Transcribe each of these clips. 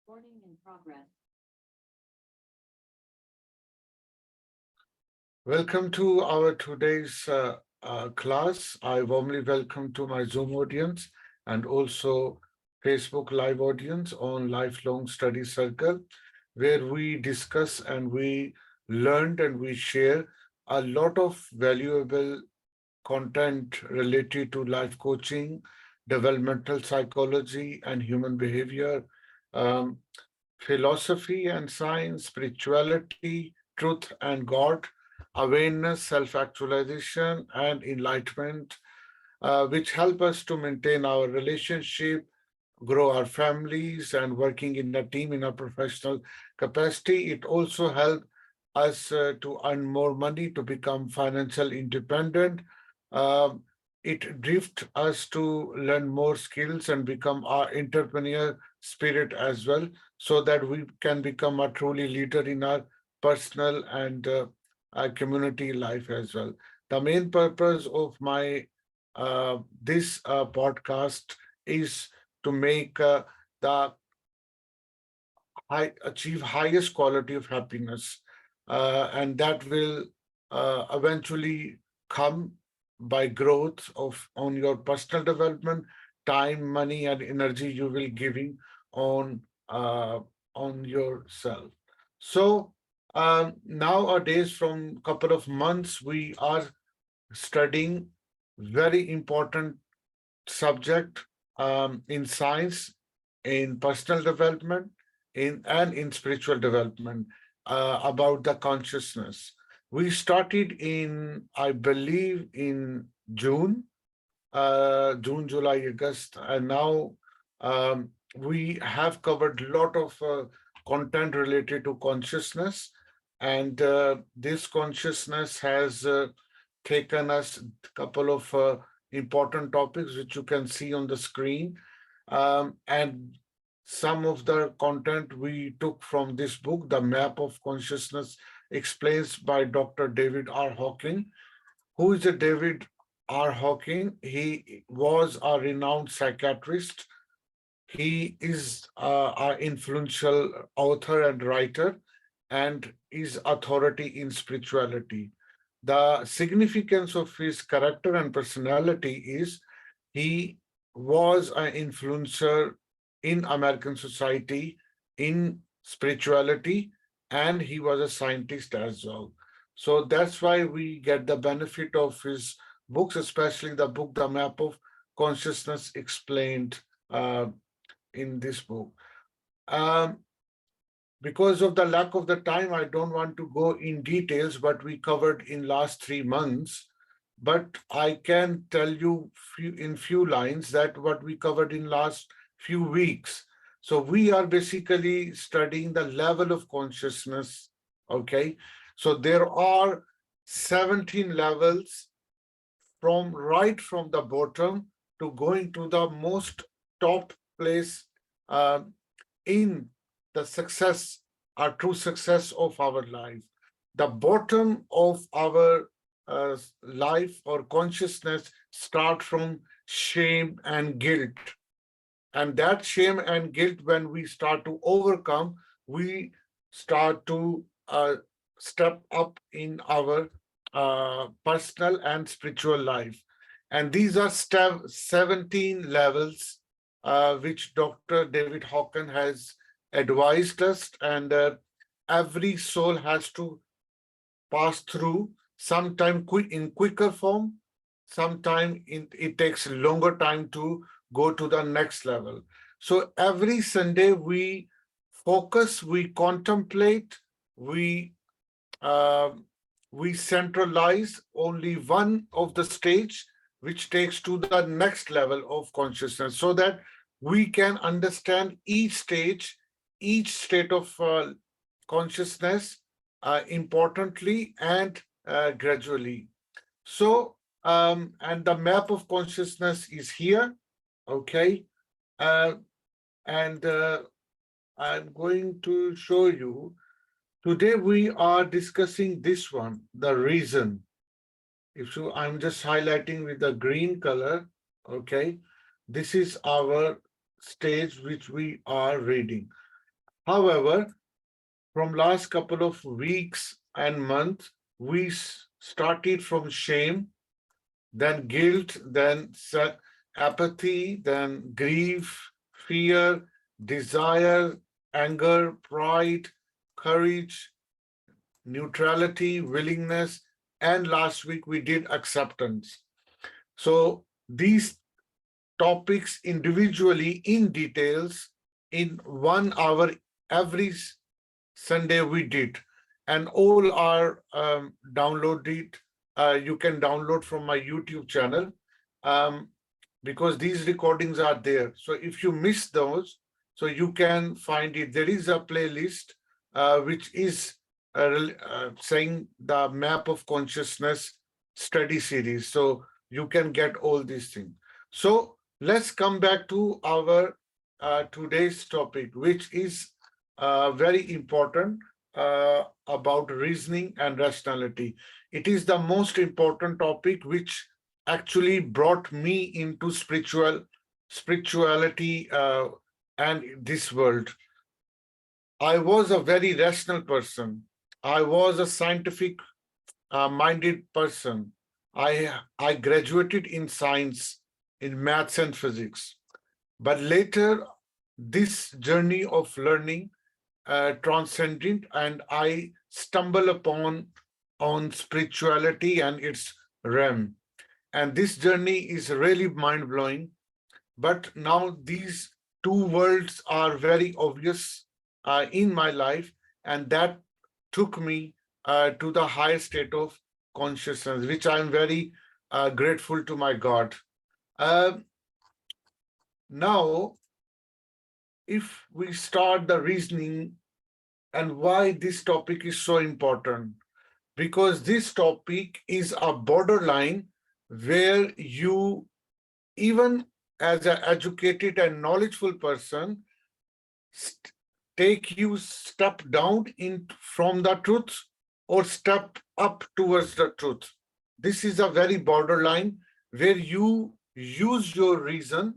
Recording in progress. Welcome to our today's class. I warmly welcome to my Zoom audience and also Facebook Live audience on Lifelong Study Circle, where we discuss and we learn and we share a lot of valuable content related to life coaching, developmental psychology, and human behavior, um, philosophy and science, spirituality, truth and God, awareness, self actualization, and enlightenment, which help us to maintain our relationship, grow our families, and working in a team in a professional capacity. It also helps us to earn more money, to become financial independent. Um, it drift us to learn more skills and become our entrepreneur spirit as well, so that we can become a truly leader in our personal and our community life as well. The main purpose of my this podcast is to make the achieve highest quality of happiness, and that will eventually come by growth of on your personal development, time, money, and energy you will giving on uh, on yourself. So nowadays, from couple of months, we are studying very important subject in science, in personal development, in spiritual development, about the consciousness. We started in, I believe, in June, June, July, August, and now we have covered a lot of content related to consciousness, and this consciousness has taken us a couple of important topics which you can see on the screen. And some of the content we took from this book, The Map of Consciousness, explains by Dr. David R. Hawking. Who is a David R. Hawking? He was a renowned psychiatrist. He is an influential author and writer and is authority in spirituality. The significance of his character and personality is he was an influencer in American society, in spirituality, and he was a scientist as well. So that's why we get the benefit of his books, especially the book, The Map of Consciousness, explained in this book. Um, because of the lack of the time, I don't want to go in details what we covered in last 3 months, but I can tell you in few lines that what we covered in last few weeks. So we are basically studying the level of consciousness. Okay, so there are 17 levels from right from the bottom to going to the most top place uh, in the success, our true success of our life. The bottom of our life or consciousness start from shame and guilt. And that shame and guilt, when we start to overcome, we start to step up in our personal and spiritual life. And these are 17 levels which Dr. David Hawkins has advised us, and every soul has to pass through, sometime in quicker form, sometime it takes longer time to go to the next level. So every Sunday we focus, we contemplate, we uh, we centralize only one of the stage which takes to the next level of consciousness, so that we can understand each stage, each state of consciousness importantly and gradually. So, and the map of consciousness is here, okay? Uh, and I'm going to show you. Today we are discussing this one, the reason. If so, I'm just highlighting with the green color, okay? This is our stage which we are reading. However, from last couple of weeks and months, we started from shame, then guilt, then apathy, then grief, fear, desire, anger, pride, courage, neutrality, willingness, and last week we did acceptance. So these topics individually in details in 1 hour every Sunday we did, and all are downloaded. You can download from my YouTube channel, um, because these recordings are there. So if you miss those, so you can find it. There is a playlist which is saying the map of consciousness study series. So you can get all these things. So let's come back to our today's topic, which is very important, about reasoning and rationality. It is the most important topic which actually brought me into spirituality and this world. I was a very rational person. I was a scientific minded person. I graduated in science, in maths and physics. But later, this journey of learning transcendent, and I stumble upon on spirituality and its realm. And this journey is really mind blowing. But now these two worlds are very obvious in my life, and that took me to the higher state of consciousness, which I'm very grateful to my God. Uh, Now, if we start the reasoning and why this topic is so important, because this topic is a borderline where you, even as an educated and knowledgeful person, take you step down in from the truth or step up towards the truth. This is a very borderline where you use your reason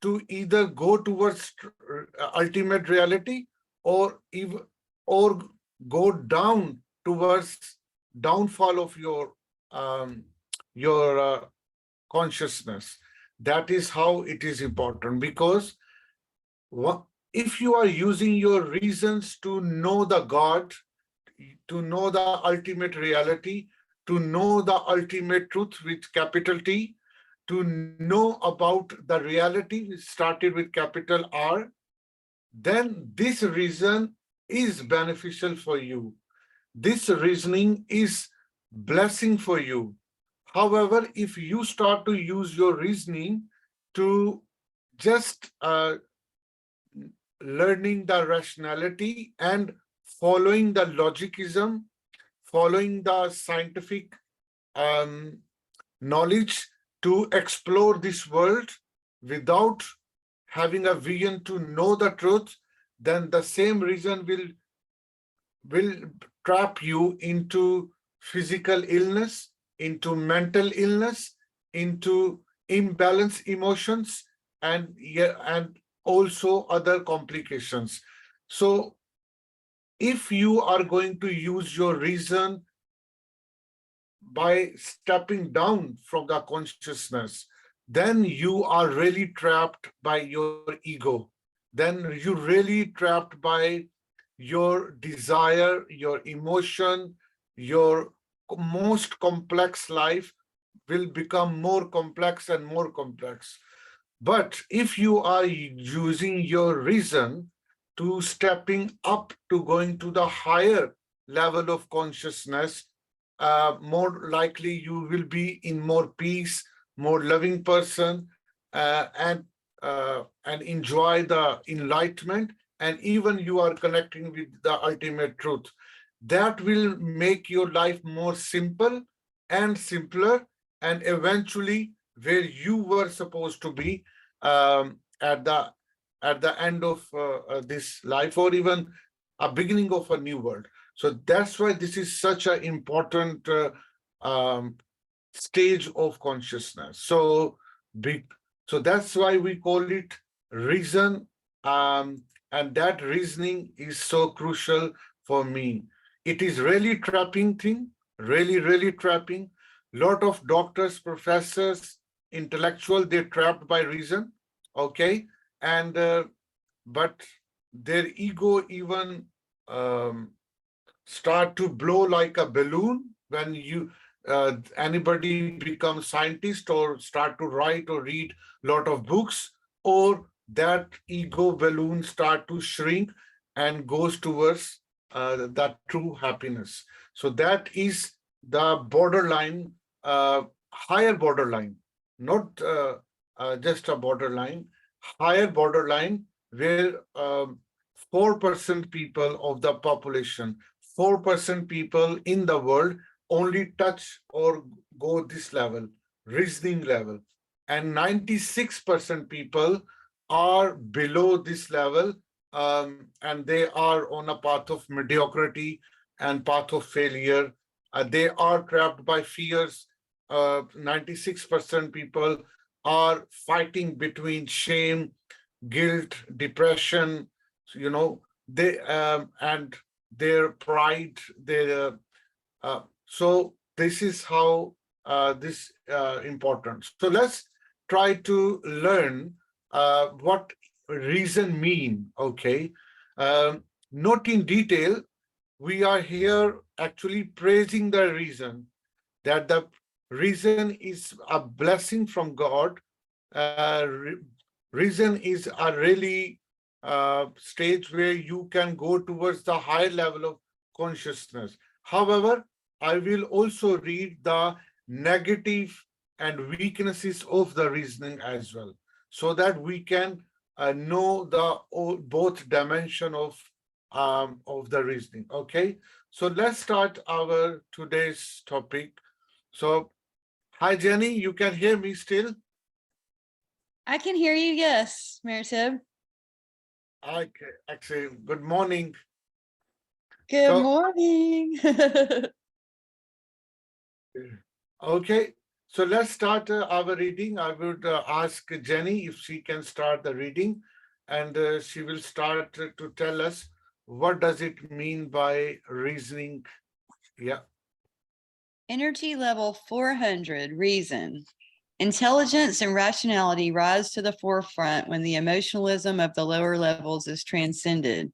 to either go towards ultimate reality or even or go down towards downfall of your consciousness. That is how it is important, because if you are using your reasons to know the God, to know the ultimate reality, to know the ultimate truth with capital T, to know about the reality started with capital R, then this reason is beneficial for you. This reasoning is blessing for you. However, if you start to use your reasoning to just learning the rationality and following the logicism, following the scientific um, knowledge to explore this world without having a vision to know the truth, then the same reason will trap you into physical illness, into mental illness, into imbalanced emotions, and and also other complications. So if you are going to use your reason by stepping down from the consciousness, then you are really trapped by your ego. Then you're really trapped by your desire, your emotion, your most complex life will become more complex and more complex. But if you are using your reason to stepping up to going to the higher level of consciousness, more likely you will be in more peace, more loving person, and enjoy the enlightenment, and even you are connecting with the ultimate truth. That will make your life more simple and simpler, and eventually where you were supposed to be at the end of this life, or even a beginning of a new world. So that's why this is such an important um, stage of consciousness. So big. So that's why we call it reason and that reasoning is so crucial for me. It is really trapping thing, really trapping. Lot of doctors, professors, intellectual, they're trapped by reason, okay? And but their ego even um, start to blow like a balloon when anybody becomes scientist or start to write or read lot of books, or that ego balloon start to shrink and goes towards that true happiness. So that is the borderline, higher borderline, not just a borderline, higher borderline, where 4% people of the population, 4% people in the world only touch or go this level, reasoning level. And 96% people are below this level, and they are on a path of mediocrity and path of failure. They are trapped by fears. 96% people are fighting between shame, guilt, depression, they and their pride, their so this is how this important. So let's try to learn what reason mean. Okay, not in detail. We are here actually praising the reason, that the reason is a blessing from God. Reason is a really stage where you can go towards the higher level of consciousness. However, I will also read the negative and weaknesses of the reasoning as well, so that we can know the both dimension of the reasoning. Okay, so let's start our today's topic. So, hi Jenny, you can hear me still? I can hear you, yes, Maratib. Okay, excellent. Good morning. Good So, morning. okay, so let's start our reading. I would ask Jenny if she can start the reading, and she will start to tell us what does it mean by reasoning. Yeah. Energy level 400, reason. Intelligence and rationality rise to the forefront when the emotionalism of the lower levels is transcended.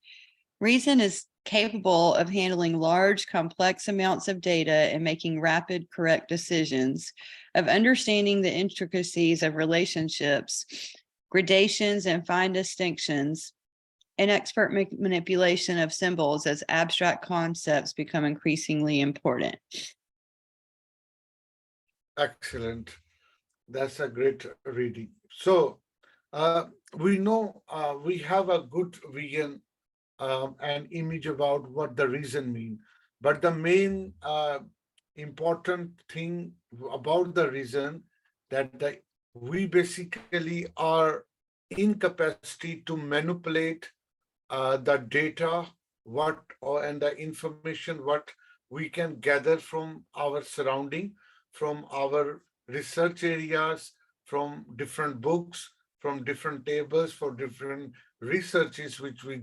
Reason is capable of handling large, complex amounts of data and making rapid, correct decisions, of understanding the intricacies of relationships, gradations, and fine distinctions, and expert manipulation of symbols as abstract concepts become increasingly important. Excellent. That's a great reading. So, we know we have a good vision and image about what the reason mean. But the main important thing about the reason, that we basically are incapacity to manipulate the data, and the information what we can gather from our surrounding, from our research areas, from different books, from different tables, for different researches which we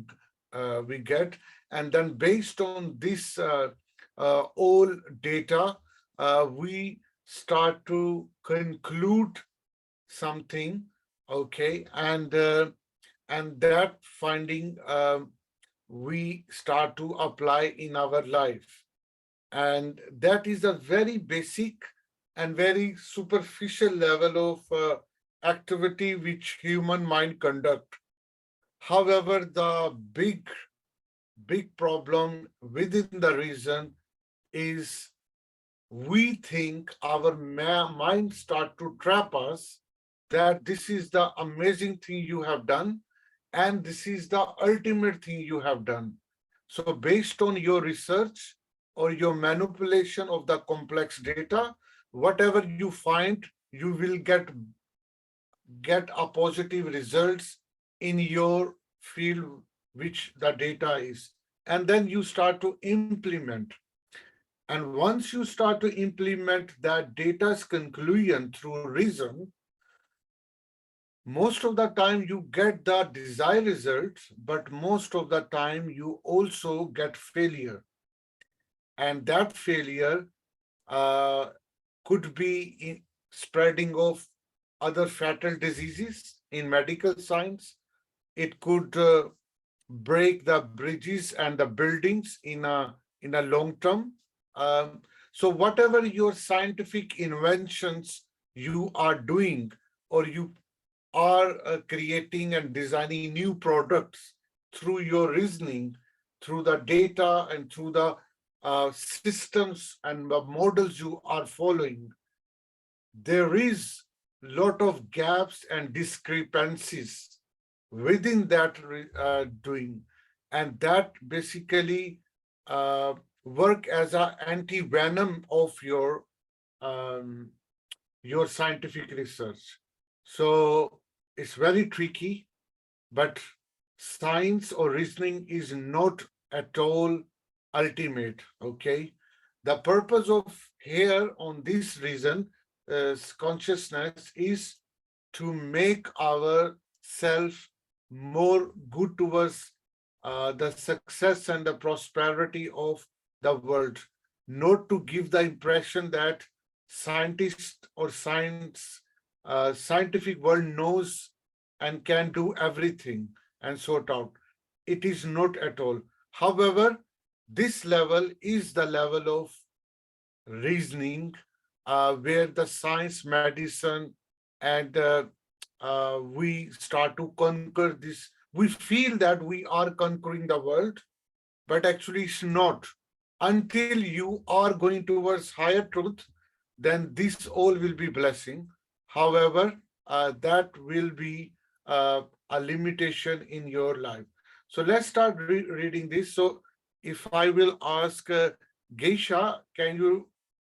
get, and then based on this all data, we start to conclude something, okay, and that finding we start to apply in our life. And that is a very basic and very superficial level of activity which human mind conduct. However, the big problem within the reason is we think our mind start to trap us, that this is the amazing thing you have done and this is the ultimate thing you have done. So based on your research or your manipulation of the complex data, whatever you find, you will get a positive results in your field which the data is, and then you start to implement. And once you start to implement that data's conclusion through reason, most of the time you get the desired results, but most of the time you also get failure. And that failure uh, could be in spreading of other fatal diseases in medical science. It could break the bridges and the buildings in a long term. Um, so whatever your scientific inventions you are doing, or you are creating and designing new products through your reasoning, through the data and through the systems and the models you are following, there is lot of gaps and discrepancies within that doing, and that basically uh, work as an anti-venom of um, your scientific research. So it's very tricky, but science or reasoning is not at all ultimate. Okay, the purpose of here on this reason consciousness is to make our self more good towards the success and the prosperity of the world, not to give the impression that scientists or scientific world knows and can do everything and sort out. It is not at all. However, this level is the level of reasoning where the science, medicine, and we start to conquer this. We feel that we are conquering the world, but actually it's not. Until you are going towards higher truth, then this all will be blessing. However, that will be a limitation in your life. So let's start reading this. So if I will ask Geisha,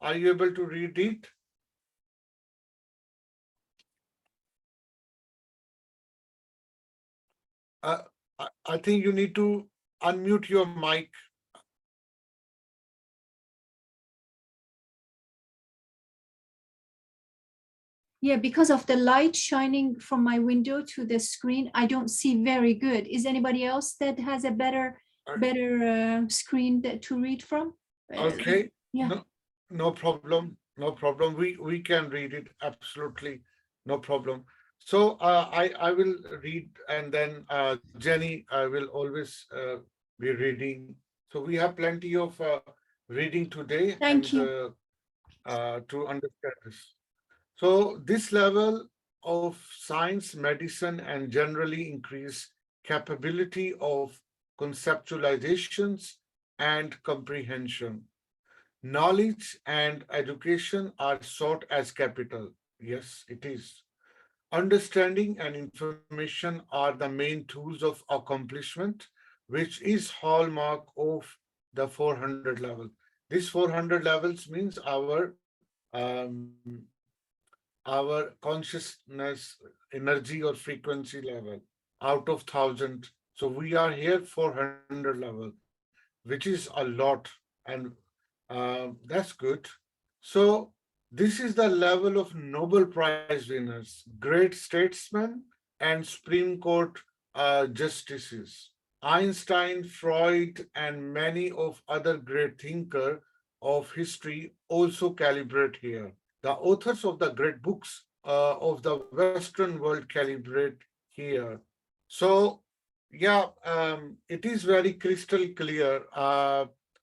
are you able to read it? Uh, I think you need to unmute your mic. Yeah, because of the light shining from my window to the screen, I don't see very good. Is anybody else that has a better Uh, screen to read from? Okay, Yeah. no, no problem, no problem. We can read it absolutely, no problem. So I will read, and then Jenny, I will always be reading. So we have plenty of reading today, Thank and you. to understand this. So this level of science, medicine, and generally increased capability of conceptualizations and comprehension. Knowledge and education are sought as capital. Yes, it is. Understanding and information are the main tools of accomplishment, which is hallmark of the 400 level. This 400 levels means our consciousness energy or frequency level out of 1,000. So we are here 400 level, which is a lot, and that's good. So this is the level of Nobel Prize winners, great statesmen, and Supreme Court justices. Einstein, Freud, and many of other great thinkers of history also calibrate here. The authors of the great books of the Western world calibrate here. So, yeah, it is very crystal clear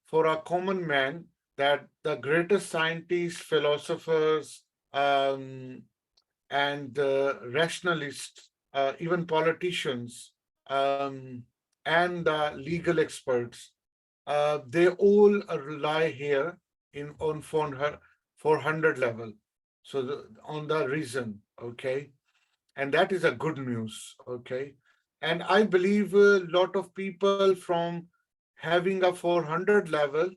for a common man that the greatest scientists, philosophers, and rationalists, even politicians, and legal experts, they all rely here in on 400 level. So on the reason, okay, and that is a good news, okay. And I believe a lot of people from having a 400 level,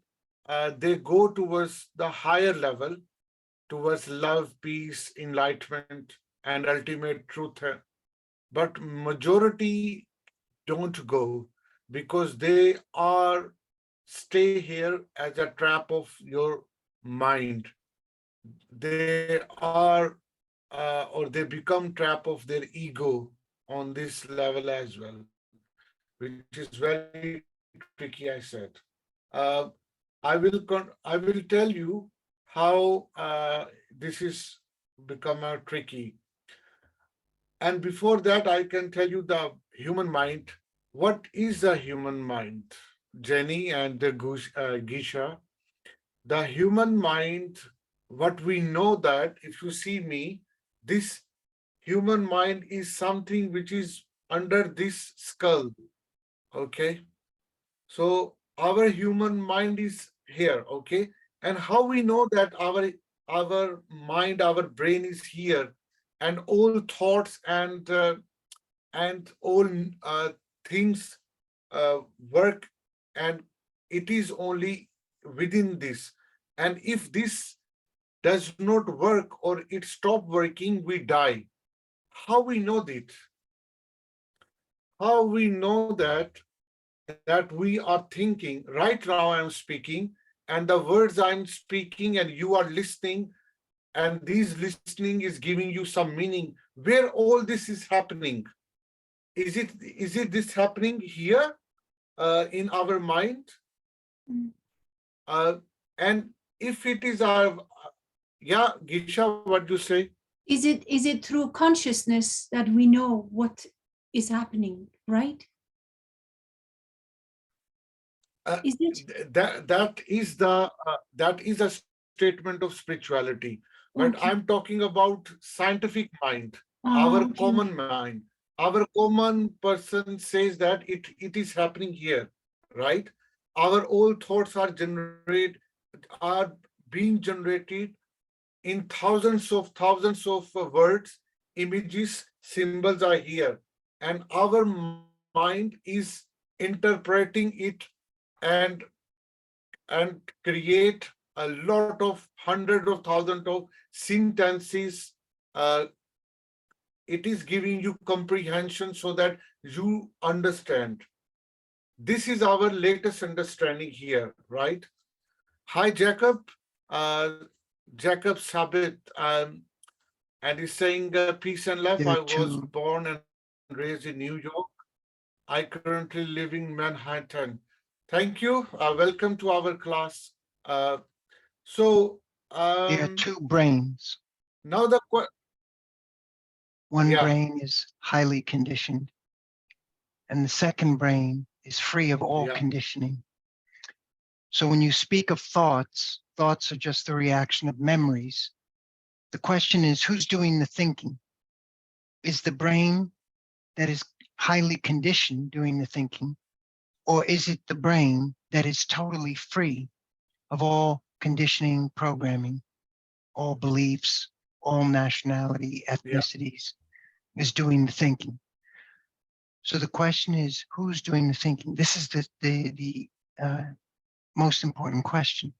they go towards the higher level, towards love, peace, enlightenment, and ultimate truth. But majority don't go because they are stay here as a trap of your mind. They are or they become trap of their ego on this level as well, which is very tricky, I said. Uh, I will tell you how this is become tricky. And before that, I can tell you the human mind. What is the human mind? Jenny and Gisha, the human mind, what we know that if you see me, this human mind is something which is under this skull. Okay. So our human mind is here. Okay. And how we know that our mind, our brain is here, and all thoughts and all things work, and it is only within this. And if this does not work or it stop working, we die. How we know that? How we know that we are thinking? Right now I'm speaking, and the words I'm speaking, and you are listening, and this listening is giving you some meaning. Where all this is happening? Is it this happening here in our mind? Mm. Uh, and if it is our, yeah, Gisha, what do you say? Is it through consciousness that we know what is happening, right? Is it? That is a statement of spirituality, but Okay. I'm talking about scientific mind, our Oh, okay. common mind. Our common person says that it is happening here, right? Our all thoughts are being generated in thousands of words, images, symbols are here, and our mind is interpreting it and create a lot of hundreds of thousands of sentences. Uh, it is giving you comprehension so that you understand. This is our latest understanding here, right? Hi, Jacob. Uh, Jacob Sabit, and he's saying peace and love. There are I was two. born and raised in New York. I currently live in Manhattan. Thank you. Welcome to our class. So There are two brains. now One yeah, brain is highly conditioned, and the second brain is free of all yeah, conditioning. So when you speak of thoughts, thoughts are just the reaction of memories. The question is, who's doing the thinking? Is the brain that is highly conditioned doing the thinking, or is it the brain that is totally free of all conditioning, programming, all beliefs, all nationality, yeah, ethnicities, is doing the thinking? So the question is, who's doing the thinking? This is the most important question.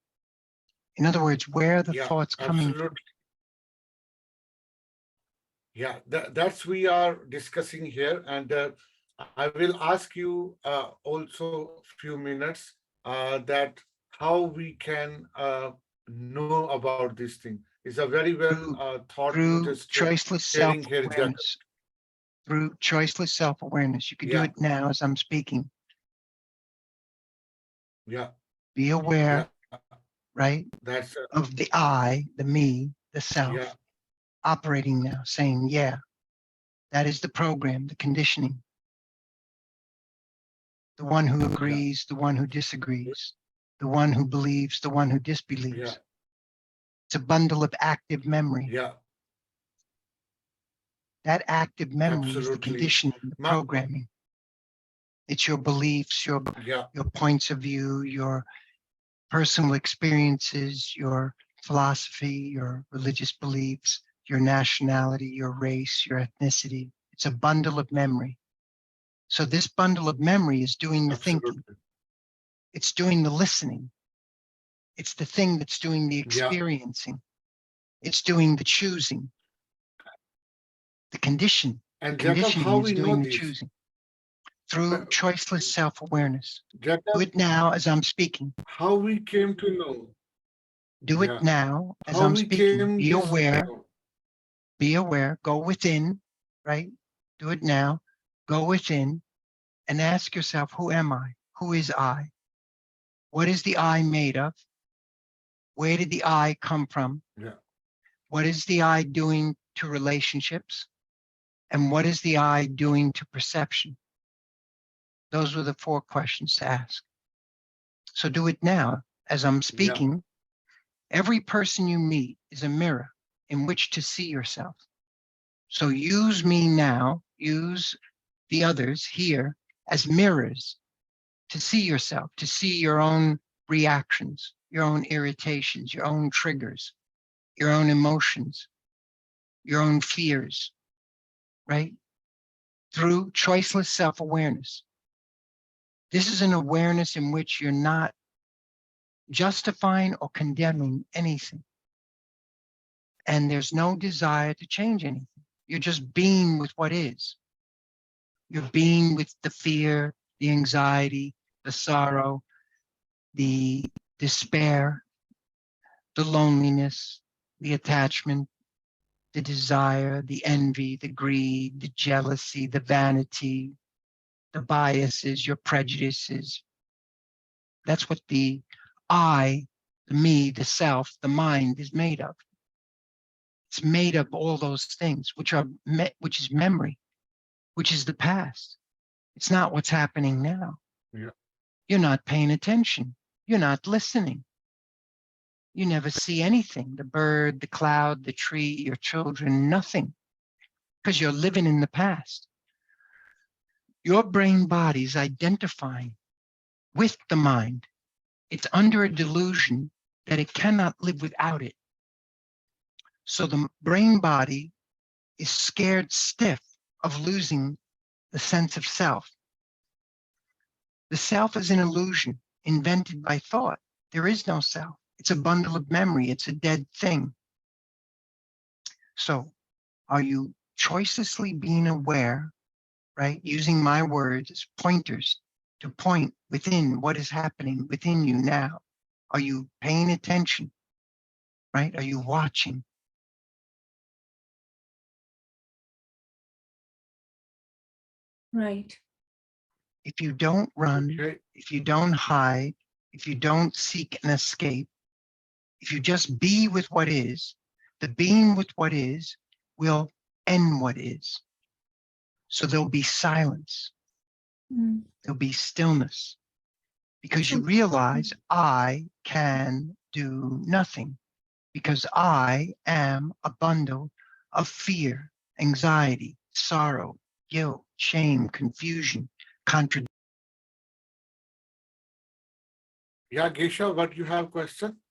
In other words, where are the yeah, thoughts coming from? absolutely. Yeah, that's we are discussing here, and I will ask you also few minutes that how we can know about this thing. Is a very well Through, thought you through just choiceless sharing here, Jacob. self-awareness. Through choiceless self-awareness. You could do Yeah, it now as I'm speaking. yeah, Be aware, yeah. right, That's of the I, the me, the self, yeah, operating now, saying, yeah, that is the program, the conditioning. The one who yeah, agrees, the one who disagrees, the one who believes, the one who yeah, disbelieves. It's a bundle of active memory. yeah. That active memory is the Absolutely. conditioning, the programming. It's your beliefs, your Yeah, points of view, your personal experiences, your philosophy, your religious beliefs, your nationality, your race, your ethnicity. It's a bundle of memory. So this bundle of memory is doing the thinking. absolutely. It's doing the listening. It's the thing that's doing the Yeah. experiencing. It's doing the choosing. The condition, the And Jacob, conditioning how is we know doing the this? choosing through choiceless self-awareness. Do Jacob, it now as I'm speaking. how we came to know? Do it Yeah. now as How I'm we speaking. came Be this to aware. know? Be aware, go within, right? Do it now. Go within and ask yourself, who am I? Who is I? What is the I made of? Where did the I come from? Yeah. What is the I doing to relationships? And what is the I doing to perception? Those were the 4 questions to ask. So do it now. As I'm speaking, every person you meet is a mirror in which to see yourself. So use me now, use the others here as mirrors to see yourself, to see your own reactions, your own irritations, your own triggers, your own emotions, your own fears, right? Through choiceless self-awareness. This is an awareness in which you're not justifying or condemning anything. And there's no desire to change anything. You're just being with what is. You're being with the fear, the anxiety, the sorrow, the despair, the loneliness, the attachment, the desire, the envy, the greed, the jealousy, the vanity, the biases, your prejudices. That's what the I, the me, the self, the mind is made of. It's made of all those things, which is memory, which is the past. It's not what's happening now. Yeah. You're not paying attention. You're not listening. You never see anything, the bird, the cloud, the tree, your children, nothing, because you're living in the past. Your brain body is identifying with the mind. It's under a delusion that it cannot live without it. So the brain body is scared stiff of losing the sense of self. The self is an illusion invented by thought. There is no self. It's a bundle of memory. It's a dead thing. So are you choicelessly being aware, right? Using my words as pointers to point within what is happening within you now. Are you paying attention, right? Are you watching? Right. If you don't run, Okay. if you don't hide, if you don't seek an escape, if you just be with what is, the being with what is will end what is. So there'll be silence, Mm. there'll be stillness, because you So- realize I can do nothing, because I am a bundle of fear, anxiety, sorrow, guilt, shame, confusion, contradiction. Yeah, Gesha, what you have question?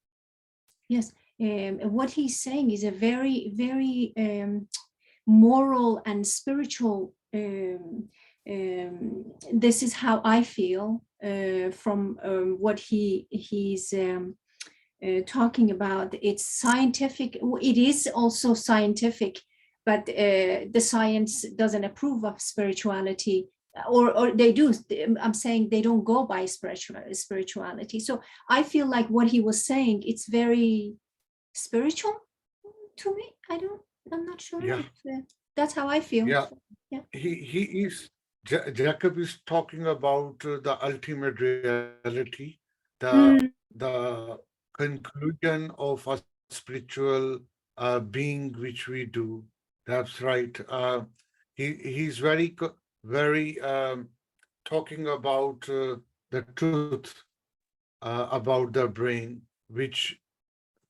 Yes, what he's saying is a very, very moral and spiritual. This is how I feel from what he's talking about. It's scientific. It is also scientific, but the science doesn't approve of spirituality. Or they do. I'm saying they don't go by spirituality. So I feel like what he was saying, it's very spiritual to me. I'm not sure. Yeah. That's how I feel. Yeah. Yeah. He is, Jacob is talking about the ultimate reality, Mm. the conclusion of a spiritual being which we do. That's right. He's very talking about the truth about the brain, which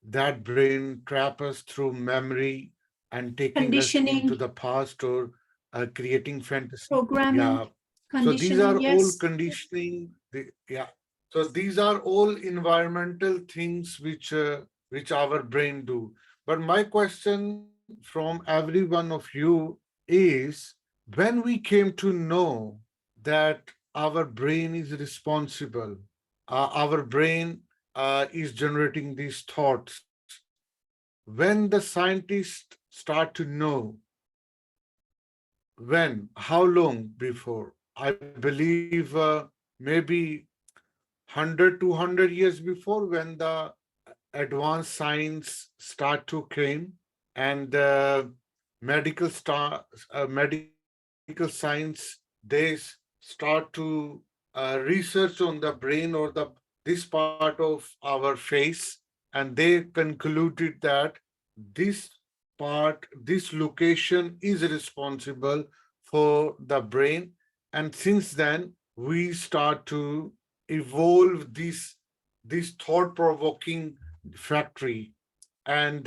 that brain trap us through memory and taking us into Conditioning, the past or creating fantasy. programming, Yeah. So these conditioning. are all Yes. conditioning. Yeah. So these are all environmental things which our brain do. But my question from every one of you is, when we came to know that our brain is responsible, our brain is generating these thoughts. When the scientists start to know, when, how long before? I believe maybe 100, 200 years before, when the advanced science start to came, and medical science, they start to research on the brain or this part of our face, and they concluded that this this location is responsible for the brain. And since then, we start to evolve this thought-provoking factory. And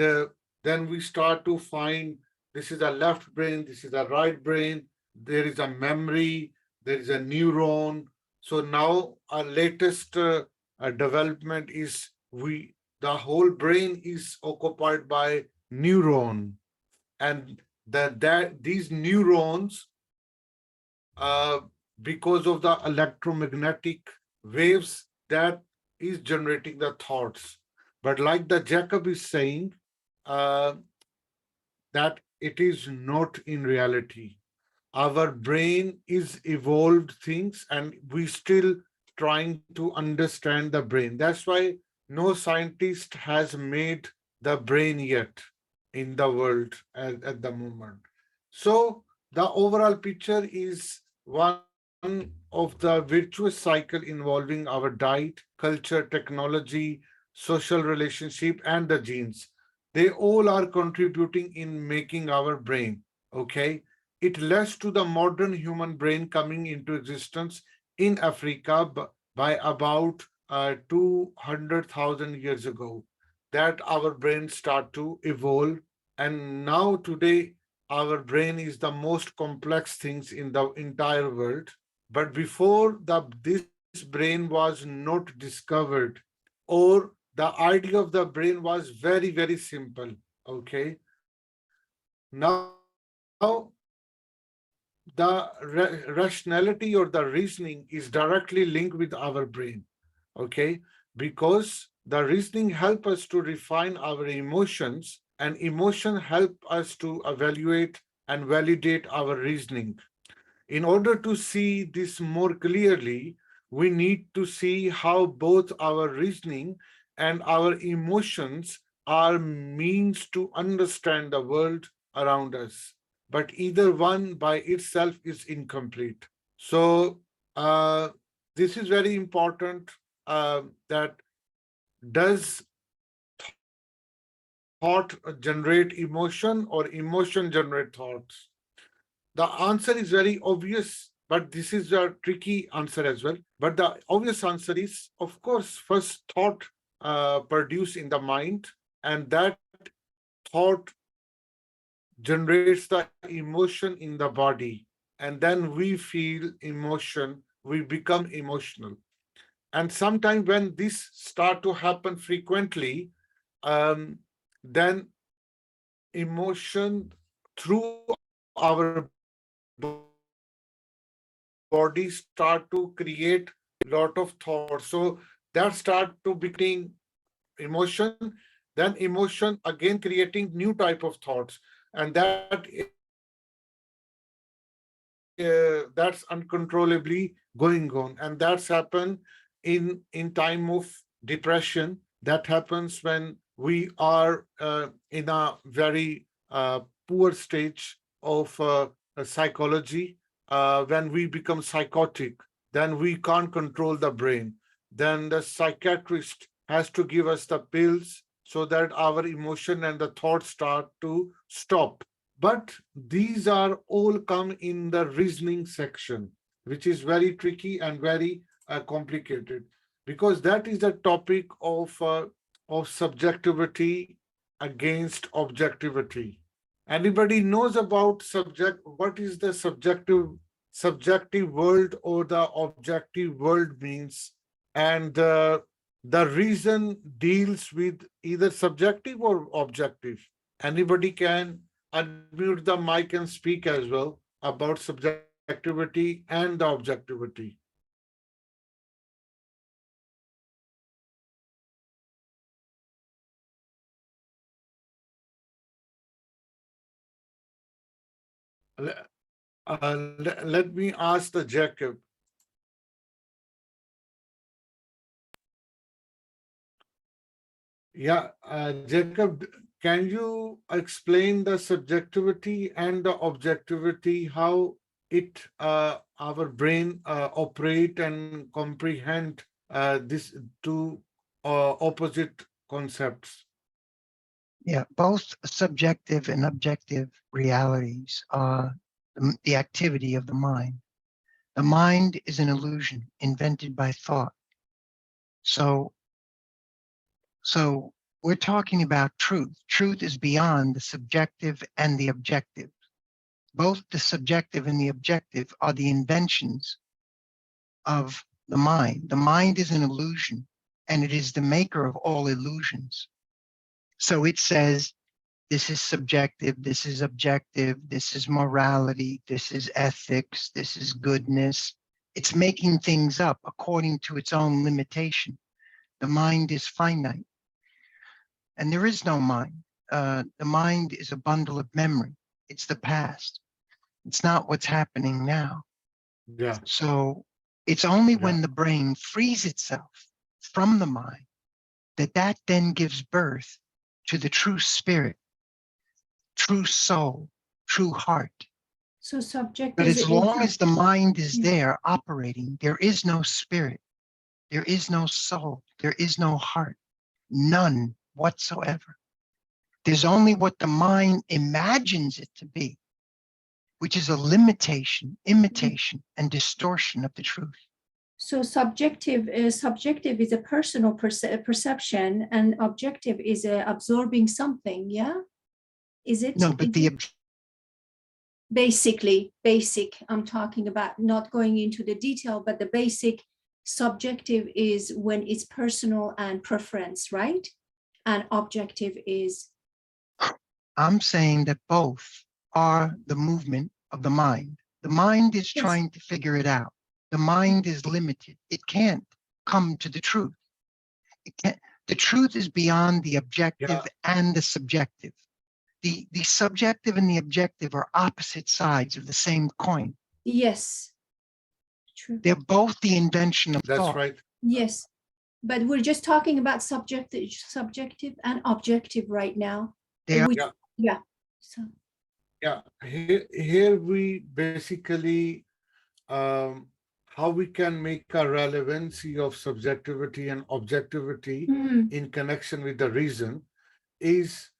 then we start to find this is a left brain, this is a right brain, there is a memory, there is a neuron. So now our latest development is the whole brain is occupied by neuron, and that these neurons, uh, because of the electromagnetic waves, that is generating the thoughts. But like the Jacob is saying, uh, that it is not in reality. Our brain is evolved things, and we still trying to understand the brain. That's why no scientist has made the brain yet in the world at the moment. So the overall picture is one of the virtuous cycle involving our diet, culture, technology, social relationship, and the genes. They all are contributing in making our brain. Okay. It leads to the modern human brain coming into existence in Africa by about 200,000 years ago, that our brains start to evolve. And now today, our brain is the most complex things in the entire world. But before this brain was not discovered, or the idea of the brain was very, very simple. Okay. Now, the rationality or the reasoning is directly linked with our brain. Okay, because the reasoning help us to refine our emotions, and emotion help us to evaluate and validate our reasoning. In order to see this more clearly, we need to see how both our reasoning and our emotions are means to understand the world around us. But either one by itself is incomplete. So, this is very important, that does thought generate emotion or emotion generate thoughts? The answer is very obvious, but this is a tricky answer as well. But the obvious answer is, of course, first thought produced in the mind, and that thought generates the emotion in the body, and then we feel emotion, we become emotional. And sometimes when this start to happen frequently, then emotion through our body start to create lot of thoughts. So that start to becoming emotion, then emotion again creating new type of thoughts, and that's uncontrollably going on. And that's happen in time of depression. That happens when we are in a very poor stage of psychology. When we become psychotic, then we can't control the brain. Then the psychiatrist has to give us the pills so that our emotion and the thoughts start to stop. But these are all come in the reasoning section, which is very tricky and very complicated, because that is the topic of subjectivity against objectivity. Anybody knows about subject? What is the subjective world or the objective world means? And the reason deals with either subjective or objective. Anybody can unmute the mic and speak as well about subjectivity and the objectivity. Le- let me ask the Jacob. Yeah, Jacob, can you explain the subjectivity and the objectivity, how it our brain operate and comprehend this two opposite concepts? Yeah, both subjective and objective realities are the activity of the mind. The mind is an illusion invented by thought. So we're talking about truth. Truth is beyond the subjective and the objective. Both the subjective and the objective are the inventions of the mind. The mind is an illusion, and it is the maker of all illusions. So it says, this is subjective, this is objective, this is morality, this is ethics, this is goodness. It's making things up according to its own limitation. The mind is finite, and there is no mind. The mind is a bundle of memory. It's the past. It's not what's happening now. Yeah. So it's only Yeah. when the brain frees itself from the mind that then gives birth to the true spirit, true soul, true heart. So subject But is as long as the mind is Yeah. there operating, there is no spirit, there is no soul, there is no heart, none whatsoever. There's only what the mind imagines it to be, which is a limitation, imitation, and distortion of the truth. So subjective is a personal perception, and objective is absorbing something. Yeah, is it? No, but the basic. I'm talking about, not going into the detail, but the basic subjective is when it's personal and preference, right? And objective is. I'm saying that both are the movement of the mind. The mind is Yes. trying to figure it out. The mind is limited. It can't come to the truth. It can't. The truth is beyond the objective Yeah. and the subjective. The subjective and the objective are opposite sides of the same coin. Yes, true. They're both the invention of That's thought. right. Yes, but we're just talking about subjective and objective right now. They are, Yeah. Yeah. So Yeah, here we basically how we can make a relevancy of subjectivity and objectivity mhm. in connection with the reason is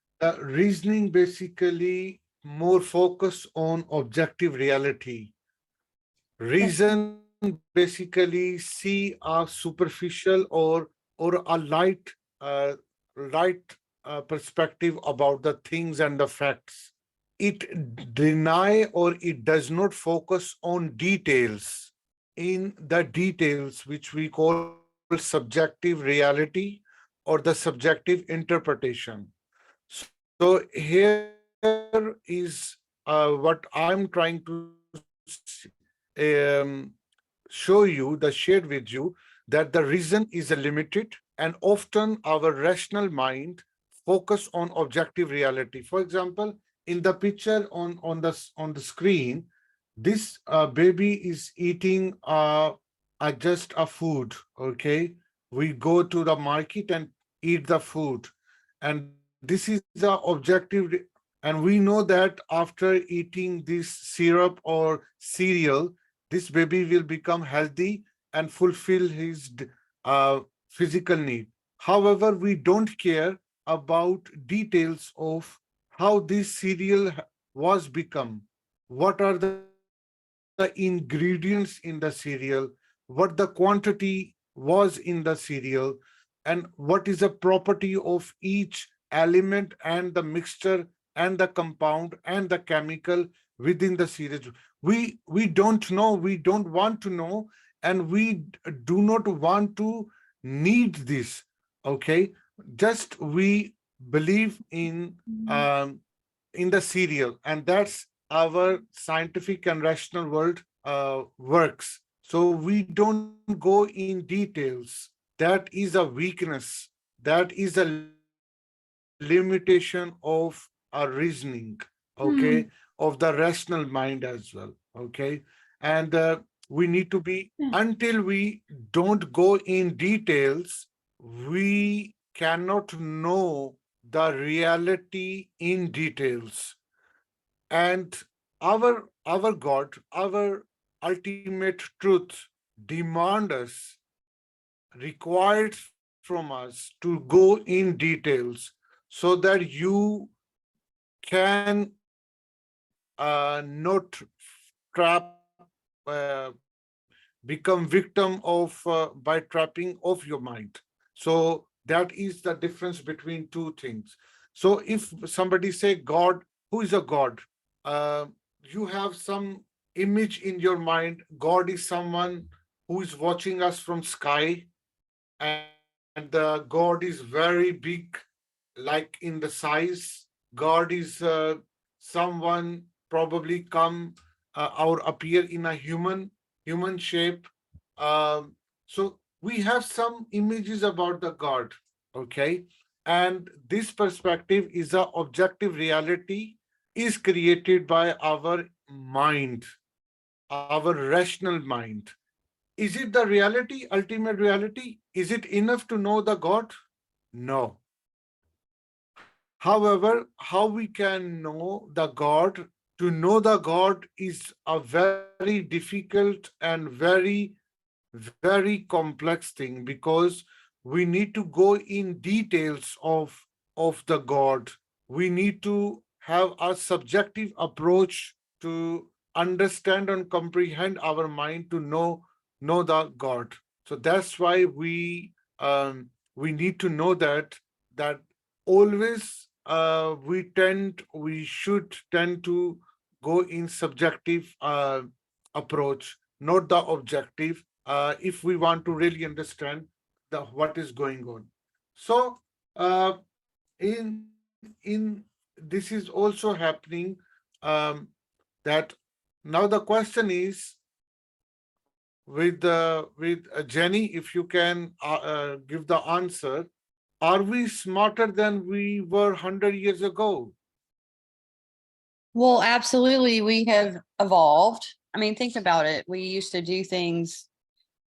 reasoning basically more focus on objective reality. Reason basically see a superficial or a light perspective about the things and the facts. It deny or it does not focus on details. In the details which we call subjective reality or the subjective interpretation. So here is what I'm trying to um, show you, share with you, that the reason is a limited, and often our rational mind focus on objective reality. For example, in the picture on the screen, this baby is eating just a food. Okay, we go to the market and eat the food, and this is the objective. And we know that after eating this syrup or cereal, this baby will become healthy and fulfill his physical need. However, we don't care about details of how this cereal was become, what are the ingredients in the cereal, what the quantity was in the cereal, and what is the property of each element and the mixture and the compound and the chemical within the cereal. We don't know, we don't want to know, and we do not want to need this. Okay, just we believe in the cereal, and that's our scientific and rational world works. So we don't go in details. That is a weakness. That is a limitation of our reasoning, okay, of the rational mind as well, okay. And we need to be, until we don't go in details, we cannot know the reality in details. And our God, our ultimate truth demand us, required from us to go in details so that you can not trap, become victim of by trapping of your mind. So that is the difference between two things. So if somebody say God, who is a God? Uh, you have some image in your mind. God is someone who is watching us from sky, and God is very big, like in the size. God is someone probably come or appear in a human shape. So we have some images about the God, okay? And this perspective is a objective reality is created by our mind, our rational mind. Is it the reality, ultimate reality? Is it enough to know the God? No. However, how we can know the God? To know the God is a very difficult and very complex thing, because we need to go in details of the God. We need to have a subjective approach to understand and comprehend our mind to know the God. So that's why we need to know that always we should tend to go in subjective approach, not the objective, if we want to really understand what is going on. So uh, in this is also happening, um, that now the question is with Jenny, if you can give the answer. Are we smarter than we were 100 years ago? Well, absolutely. We have evolved. I mean, think about it. We used to do things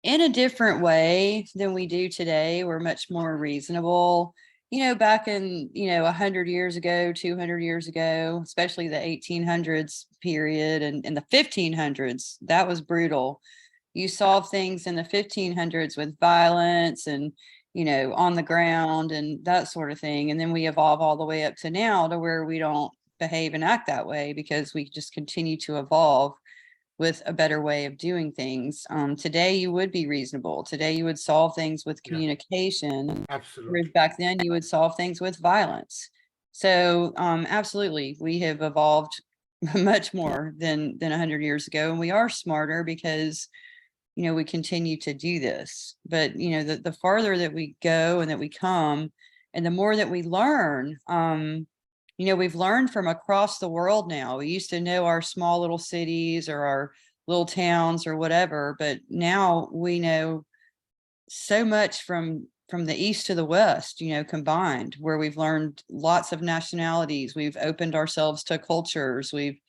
in a different way than we do today. We're much more reasonable. Back in, 100 years ago, 200 years ago, especially the 1800s period and the 1500s, that was brutal. You saw things in the 1500s with violence and, on the ground and that sort of thing. And then we evolve all the way up to now to where we don't behave and act that way because we just continue to evolve with a better way of doing things. Today, you would be reasonable. Today, you would solve things with Yeah, communication. Whereas absolutely. back then, you would solve things with violence. So, absolutely, we have evolved much more than 100 years ago, and we are smarter because we continue to do this. But the farther that we go and that we come, and the more that we learn, we've learned from across the world now. We used to know our small little cities or our little towns or whatever, but now we know so much from the east to the west, combined, where we've learned lots of nationalities. We've opened ourselves to cultures. We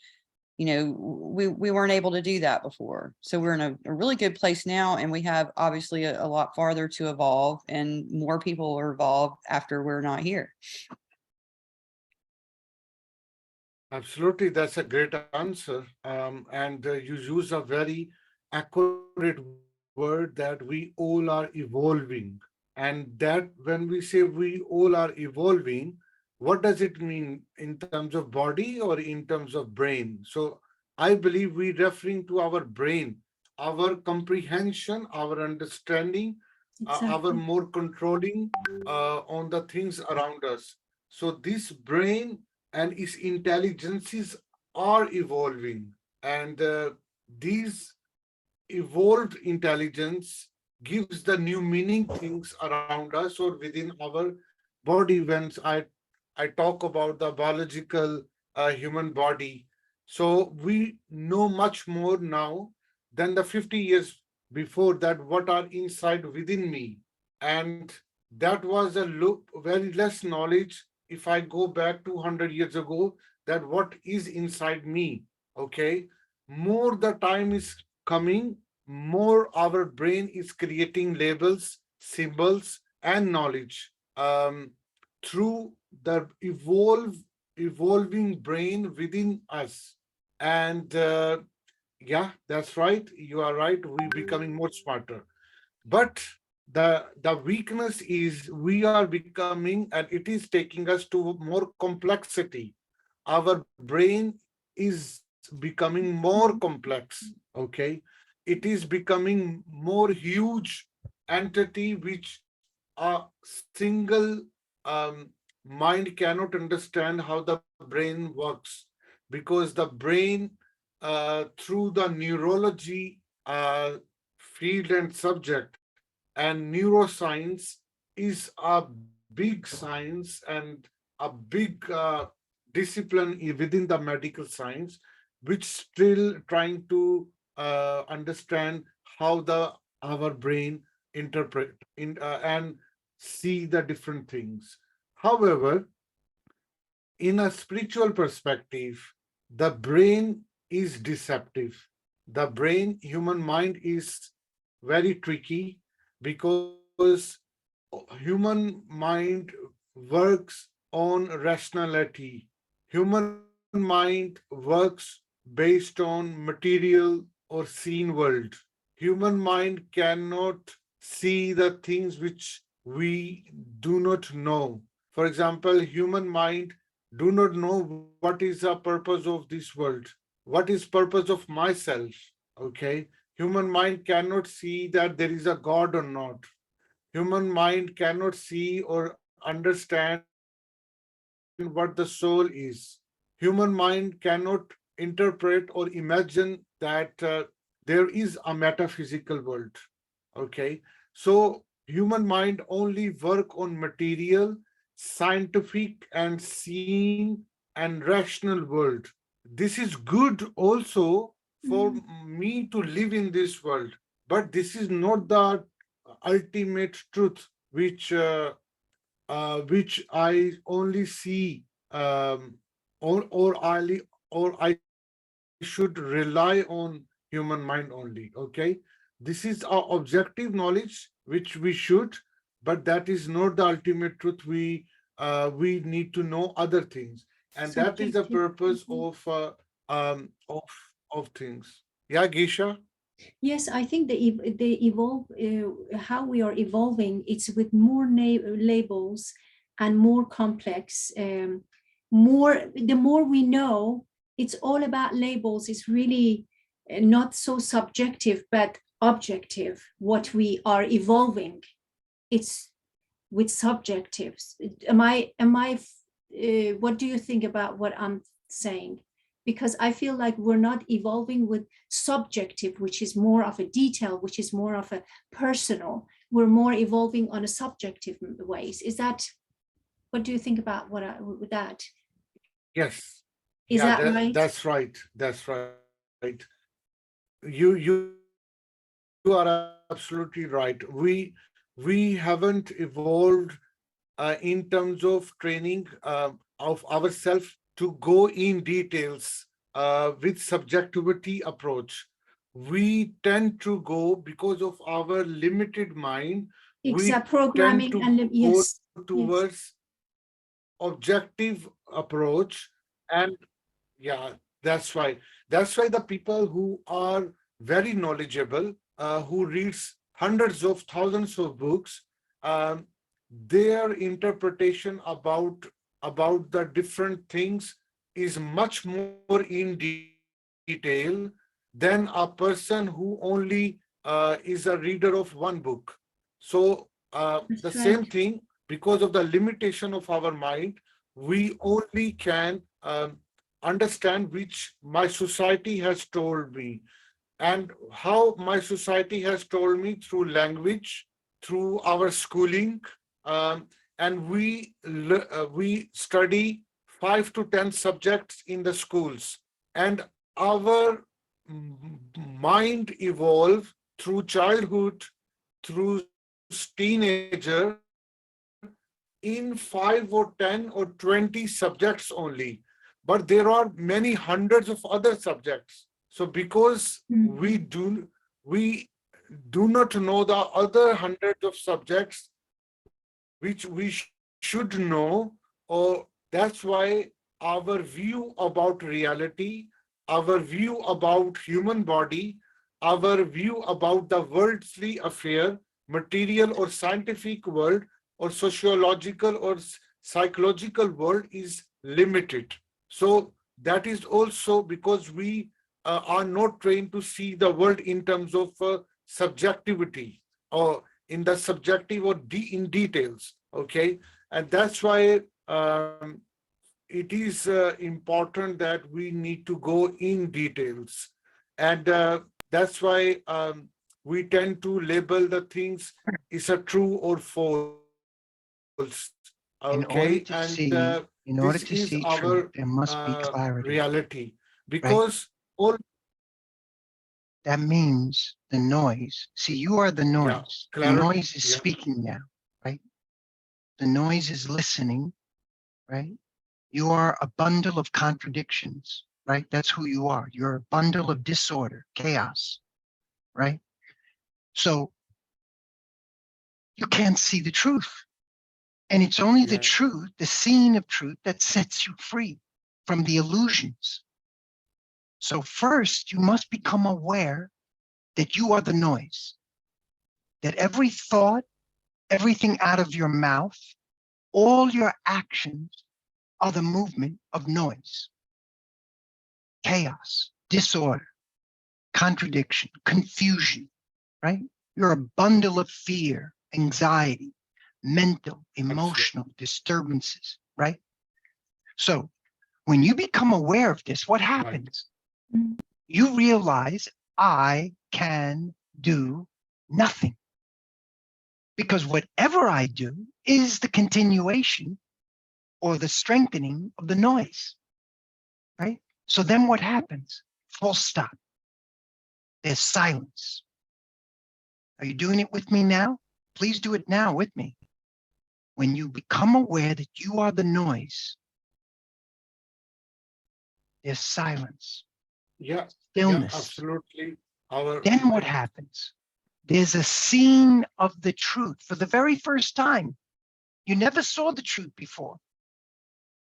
weren't able to do that before. So we're in a really good place now, and we have obviously a lot farther to evolve, and more people are evolved after we're not here. Absolutely, that's a great answer. And you use a very accurate word that we all are evolving. And that when we say we all are evolving, what does it mean in terms of body or in terms of brain? So I believe we're referring to our brain, our comprehension, our understanding, our Exactly. more controlling on the things around us. So this brain and its intelligences are evolving, and these evolved intelligence gives the new meaning things around us or within our body. When I talk about the biological human body, so we know much more now than the 50 years before that what are inside within me. And that was a very less knowledge if I go back 200 years ago, that what is inside me. Okay, more the time is coming, more our brain is creating labels, symbols, and knowledge through the evolving brain within us. And yeah, that's right. You are right. We're becoming more smarter. But the weakness is we are becoming, and it is taking us to more complexity. Our brain is becoming more complex. Okay, it is becoming more huge entity which a single um, mind cannot understand how the brain works, because the brain through the neurology field and subject, and neuroscience is a big science and a big discipline within the medical science, which still trying to understand how the our brain interpret in and see the different things. However, in a spiritual perspective, the brain is deceptive. The brain, human mind is very tricky, because human mind works on rationality. Human mind works based on material or seen world. Human mind cannot see the things which we do not know. For example, human mind do not know what is the purpose of this world, what is purpose of myself. Okay, human mind cannot see that there is a god or not. Human mind cannot see or understand what the soul is. Human mind cannot interpret or imagine that there is a metaphysical world. Okay, so human mind only work on material, scientific and seen and rational world. This is good also for Mm. me to live in this world, but this is not the ultimate truth which I only see, or I should rely on human mind only. Okay, this is our objective knowledge which we should, but that is not the ultimate truth. We need to know other things, and that is the Subjective. purpose Mhm. um of of things. Yeah, Geisha. Yes, I think the evolve how we are evolving. It's with more labels and more complex. More the more we know, it's all about labels. It's really not so subjective, but objective. What we are evolving, it's with subjectives. Am I? Am I? What do you think about what I'm saying? Because I feel like we're not evolving with subjective, which is more of a detail, which is more of a personal. We're more evolving on a subjective ways. Is that, what do you think about what with that? Yes. Is Yeah, that right? that's right. That's right. You are absolutely right. We haven't evolved in terms of training of ourselves to go in details with subjectivity approach. We tend to go, because of our limited mind, we Exact tend programming to and go yes, towards yes, objective approach. And yeah, that's why. That's why the people who are very knowledgeable, who reads hundreds of thousands of books, um, their interpretation about the different things is much more in detail than a person who only is a reader of one book. So the same that's thing, right. because of the limitation of our mind, we only can understand which my society has told me, and how my society has told me through language, through our schooling, and we study 5 to 10 subjects in the schools, and our mind evolve through childhood, through teenager, in 5 or 10 or 20 subjects only, but there are many hundreds of other subjects. So because Mhm. we do not know the other hundreds of subjects which we should know, or or that's why our view about reality, our view about human body, our view about the worldly affair, material or scientific world, or sociological or psychological world is limited. So that is also because we are not trained to see the world in terms of subjectivity, or in the subjective, or in details. Okay, and that's why it is important that we need to go in details, and that's why we tend to label the things is a true or false. Okay, In and order to this see, is in order to our see truth, there must be clarity, reality, right? because all, That means the noise. See, you are the yeah, noise. The clarity, noise is yeah, speaking now, right? The noise is listening, right? You are a bundle of contradictions, right? That's who you are. You're a bundle of disorder, chaos, right? So you can't see the truth. And it's only the yeah, truth, the seeing of truth, that sets you free from the illusions. So first, you must become aware that you are the noise, that every thought, everything out of your mouth, all your actions are the movement of noise, chaos, disorder, contradiction, confusion, right? You're a bundle of fear, anxiety, mental, absolutely, emotional disturbances, right? So when you become aware of this, what right, happens? Mm. You realize I can do nothing, because whatever I do is the continuation or the strengthening of the noise, right? So then what happens? Full stop. There's silence. Are you doing it with me now? Please do it now with me. When you become aware that you are the noise, there's silence, yeah, yeah, stillness. absolutely. Our Then what happens? There's a scene of the truth for the very first time. You never saw the truth before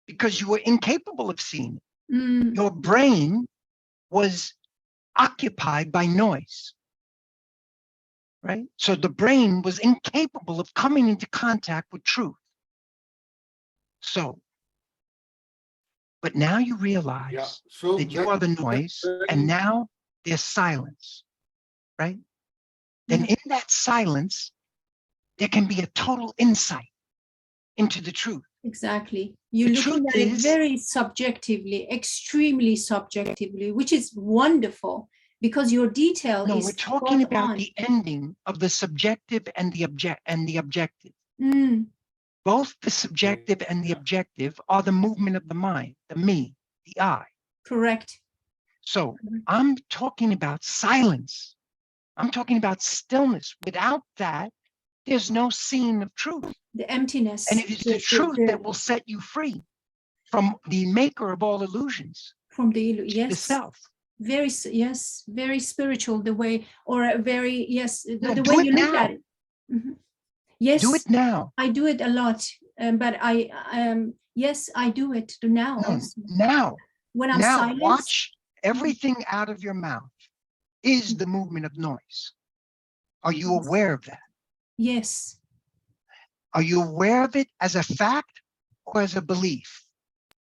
because you were incapable of seeing it. Mm. Your brain was occupied by noise, right? So the brain was incapable of coming into contact with truth. So, but now you yeah, realize so that you are the noise, and now there's silence, right? Then Yeah. in that silence, there can be a total insight into the truth. Exactly. You're The looking truth at it is, very subjectively, extremely subjectively, which is wonderful because your detail no, is we're talking spot about on. the ending of the subjective and the objective. Mm, Both the subjective and the yeah, objective are the movement of the mind, the me, the I. correct. So I'm talking about silence. I'm talking about stillness. Without that, there's no seeing of truth. The emptiness. And it is the truth that will set you free from the maker of all illusions, from the the yes, self. very yes, very spiritual the way, or a very yes, No, the do way it you look now. at it. Mhm. Yes, Do it now. I do it a lot, but I yes, I do it now No, also. now. When I'm Now, silent, watch everything out of your mouth is the movement of noise. Are you aware of that? yes, Are you aware of it as a fact or as a belief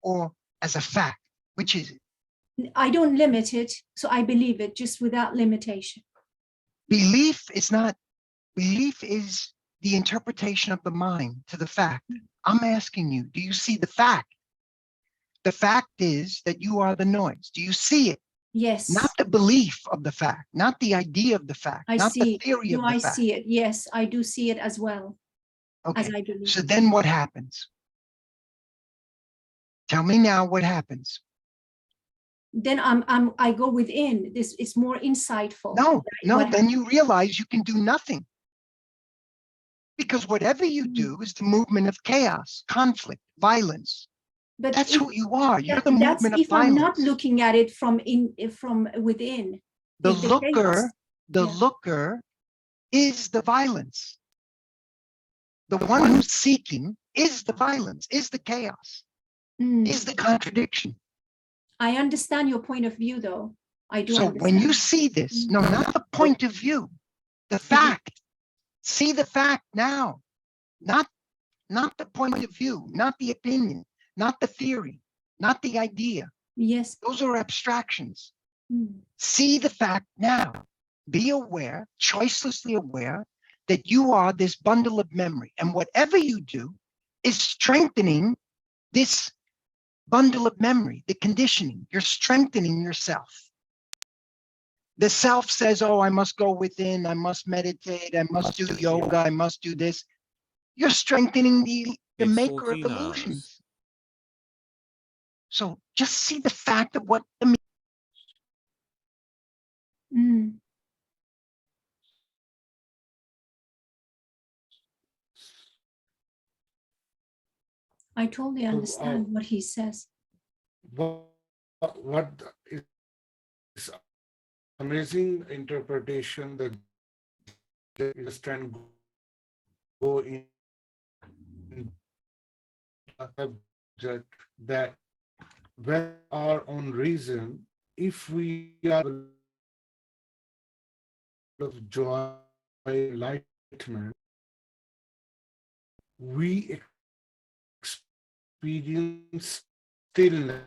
or as a fact? Which is it? I don't limit it, so I believe it just without limitation. Belief is not, belief is the interpretation of the mind to the fact. I'm asking you, do you see the fact? The fact is that you are the noise. Do you see it? Yes, Not the belief of the fact, not the idea of the fact, I not the see. theory Do of the I fact. see it? Yes, I do see it as well as Okay, I believe. so then what happens? Tell me now what happens. Then I go within. This is more insightful. No, What then you realize you can do nothing. Because whatever you do is the movement of chaos, conflict, violence. But That's if, who you are. You're the that's movement of if I'm not violence. looking at it from within. The If the chaos, looker is the violence. The one who's seeking is the violence, is the chaos, is the contradiction. I understand your point of view, though. I do So understand. when you see this, no, not the point of view, the fact, see the fact now, not the point of view, not the opinion, not the theory, not the idea. Yes. Those are abstractions. Mm. See the fact now. Be aware, choicelessly aware, that you are this bundle of memory. And whatever you do is strengthening this bundle of memory, the conditioning. You're strengthening yourself. The self says, oh, I must go within, I must meditate, I must do yoga, I must do this. You're strengthening the It's maker of 14 hours. illusions. So just see the fact of what the Mm. I totally understand what he says. What is amazing interpretation that just can go in a subject that when our own reason, if we are of joy, enlightenment, we experience stillness.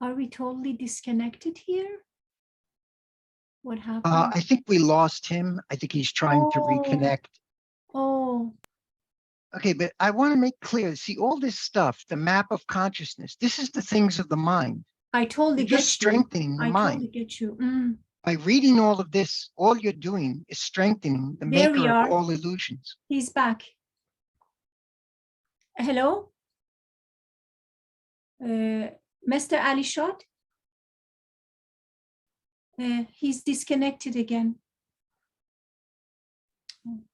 Are we totally disconnected here? What happened? I think we lost him. I think he's trying to reconnect. Oh, Okay, but I want to make clear, see all this stuff, the map of consciousness, this is the things of the mind. I totally You're get just you. strengthening the I mind. totally get you. Mm. By reading all of this, all you're doing is strengthening the There we maker are. of all illusions. He's back. Hello? Mr. Ali Shad? He's disconnected again.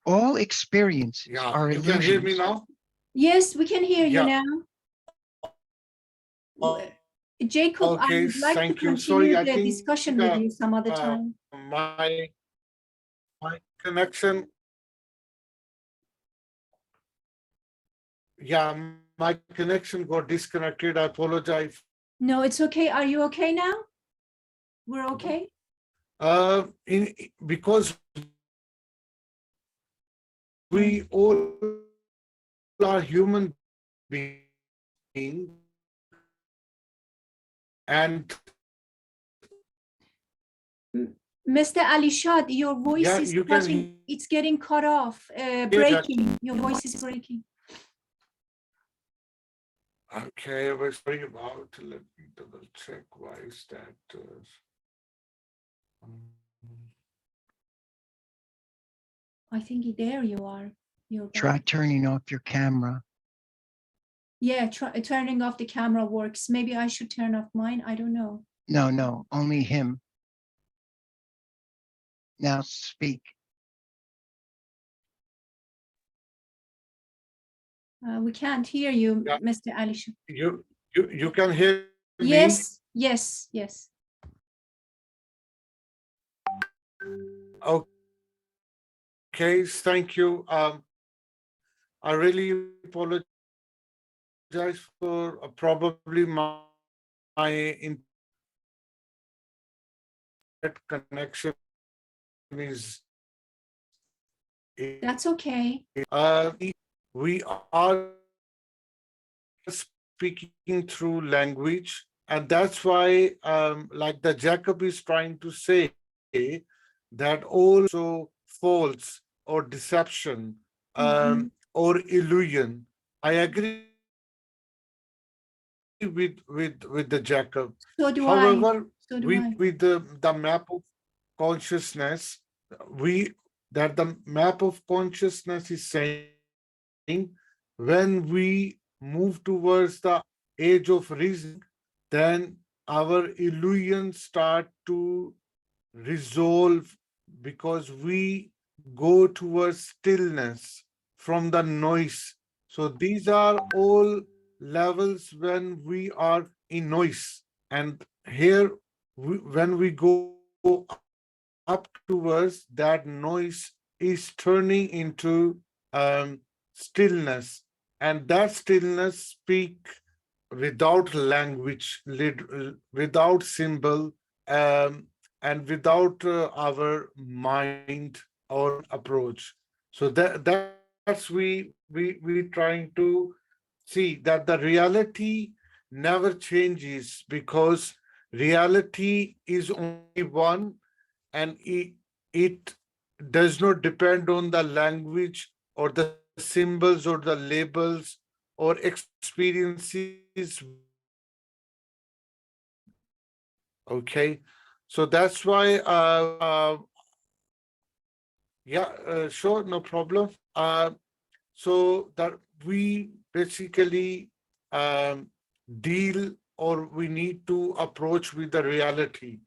All experiences Yeah, are you can hear me illusions. now? Yes, we can hear you Yeah. now. Jacob, I Okay, would like to thank you. continue Sorry, I the think discussion with you some other time. my connection. Yeah, my connection got disconnected. I apologize. No, it's okay. Are you okay now? We're okay? Because we all are human beings, and Mr. Ali Shad, your voice yeah, is you can cutting, it's getting cut off, Jack. breaking. Your voice is breaking. Okay, I was sorry about. Let me double check. Why is that? I think there you are. You're back. Try turning off your camera. Yeah, turning off the camera works. Maybe I should turn off mine. I don't know. No, only him. Now speak. We can't hear you, Yeah. Mr. Ali Shad. You can hear me? Yes, yes, yes. Okay, thank you. I really apologize for probably my internet connection is. That's okay. We are speaking through language, and that's why, like the Jacob is trying to say, that also false or deception or illusion. I agree with the Jacob. So do However, I. So do I. with the map of consciousness, we that the map of consciousness is saying when we move towards the age of reason, then our illusions start to resolve because we go towards stillness from the noise. So these are all levels when we are in noise. And here, when we go up towards that noise is turning into stillness. And that stillness speak without language, without symbol, um, and without our mind or approach. So that's we trying to see that the reality never changes because reality is only one, and it does not depend on the language or the symbols or the labels or experiences we have. Okay, so that's why yeah, sure, no problem. So that we basically deal, or we need to approach with the reality.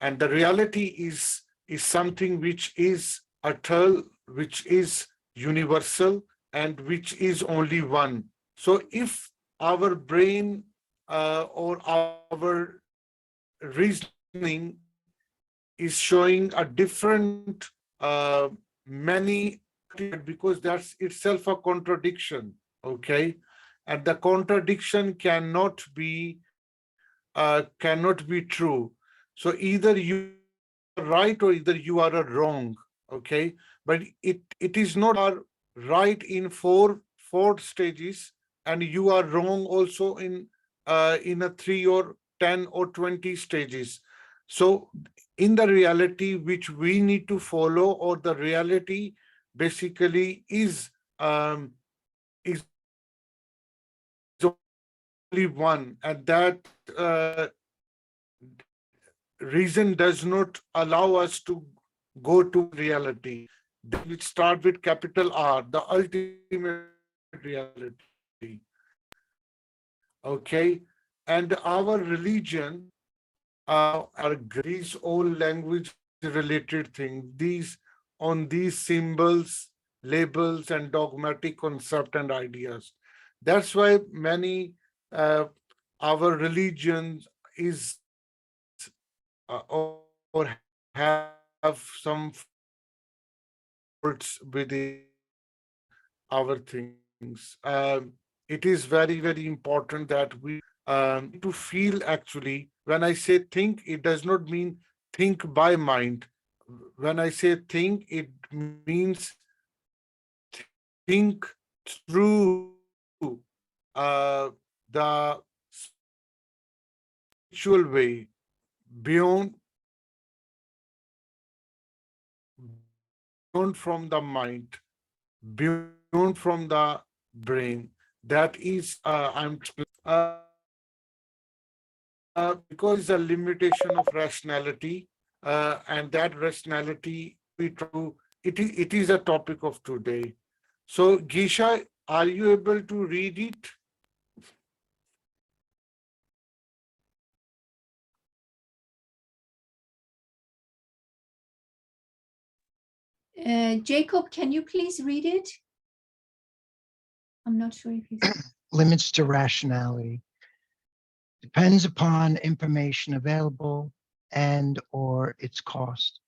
And the reality is something which is eternal, which is universal, and which is only one. So if our brain or our reasoning is showing a different many, because that's itself a contradiction. Okay, and the contradiction cannot be true. So either you are right or either you are a wrong. Okay, but it is not are right in four stages, and you are wrong also in a 3 or 10 or 20 stages. So in the reality which we need to follow, or the reality basically is only one, and that reason does not allow us to go towards reality. Which start with capital R, the ultimate reality. Okay, and our religion these all language related things, these symbols, labels, and dogmatic concept and ideas. That's why many our religions is or have some faults within our things. It is very, very important that we need to feel actually. When I say think, it does not mean think by mind. When I say think, it means think through the spiritual way, beyond beyond from the mind, beyond from the brain. That is, I'm because it's a limitation of rationality, and that rationality we try to. It is a topic of today. So, Gisha, are you able to read it? Jacob, can you please read it? I'm not sure if he's. Limits to rationality depends upon information available and or its cost.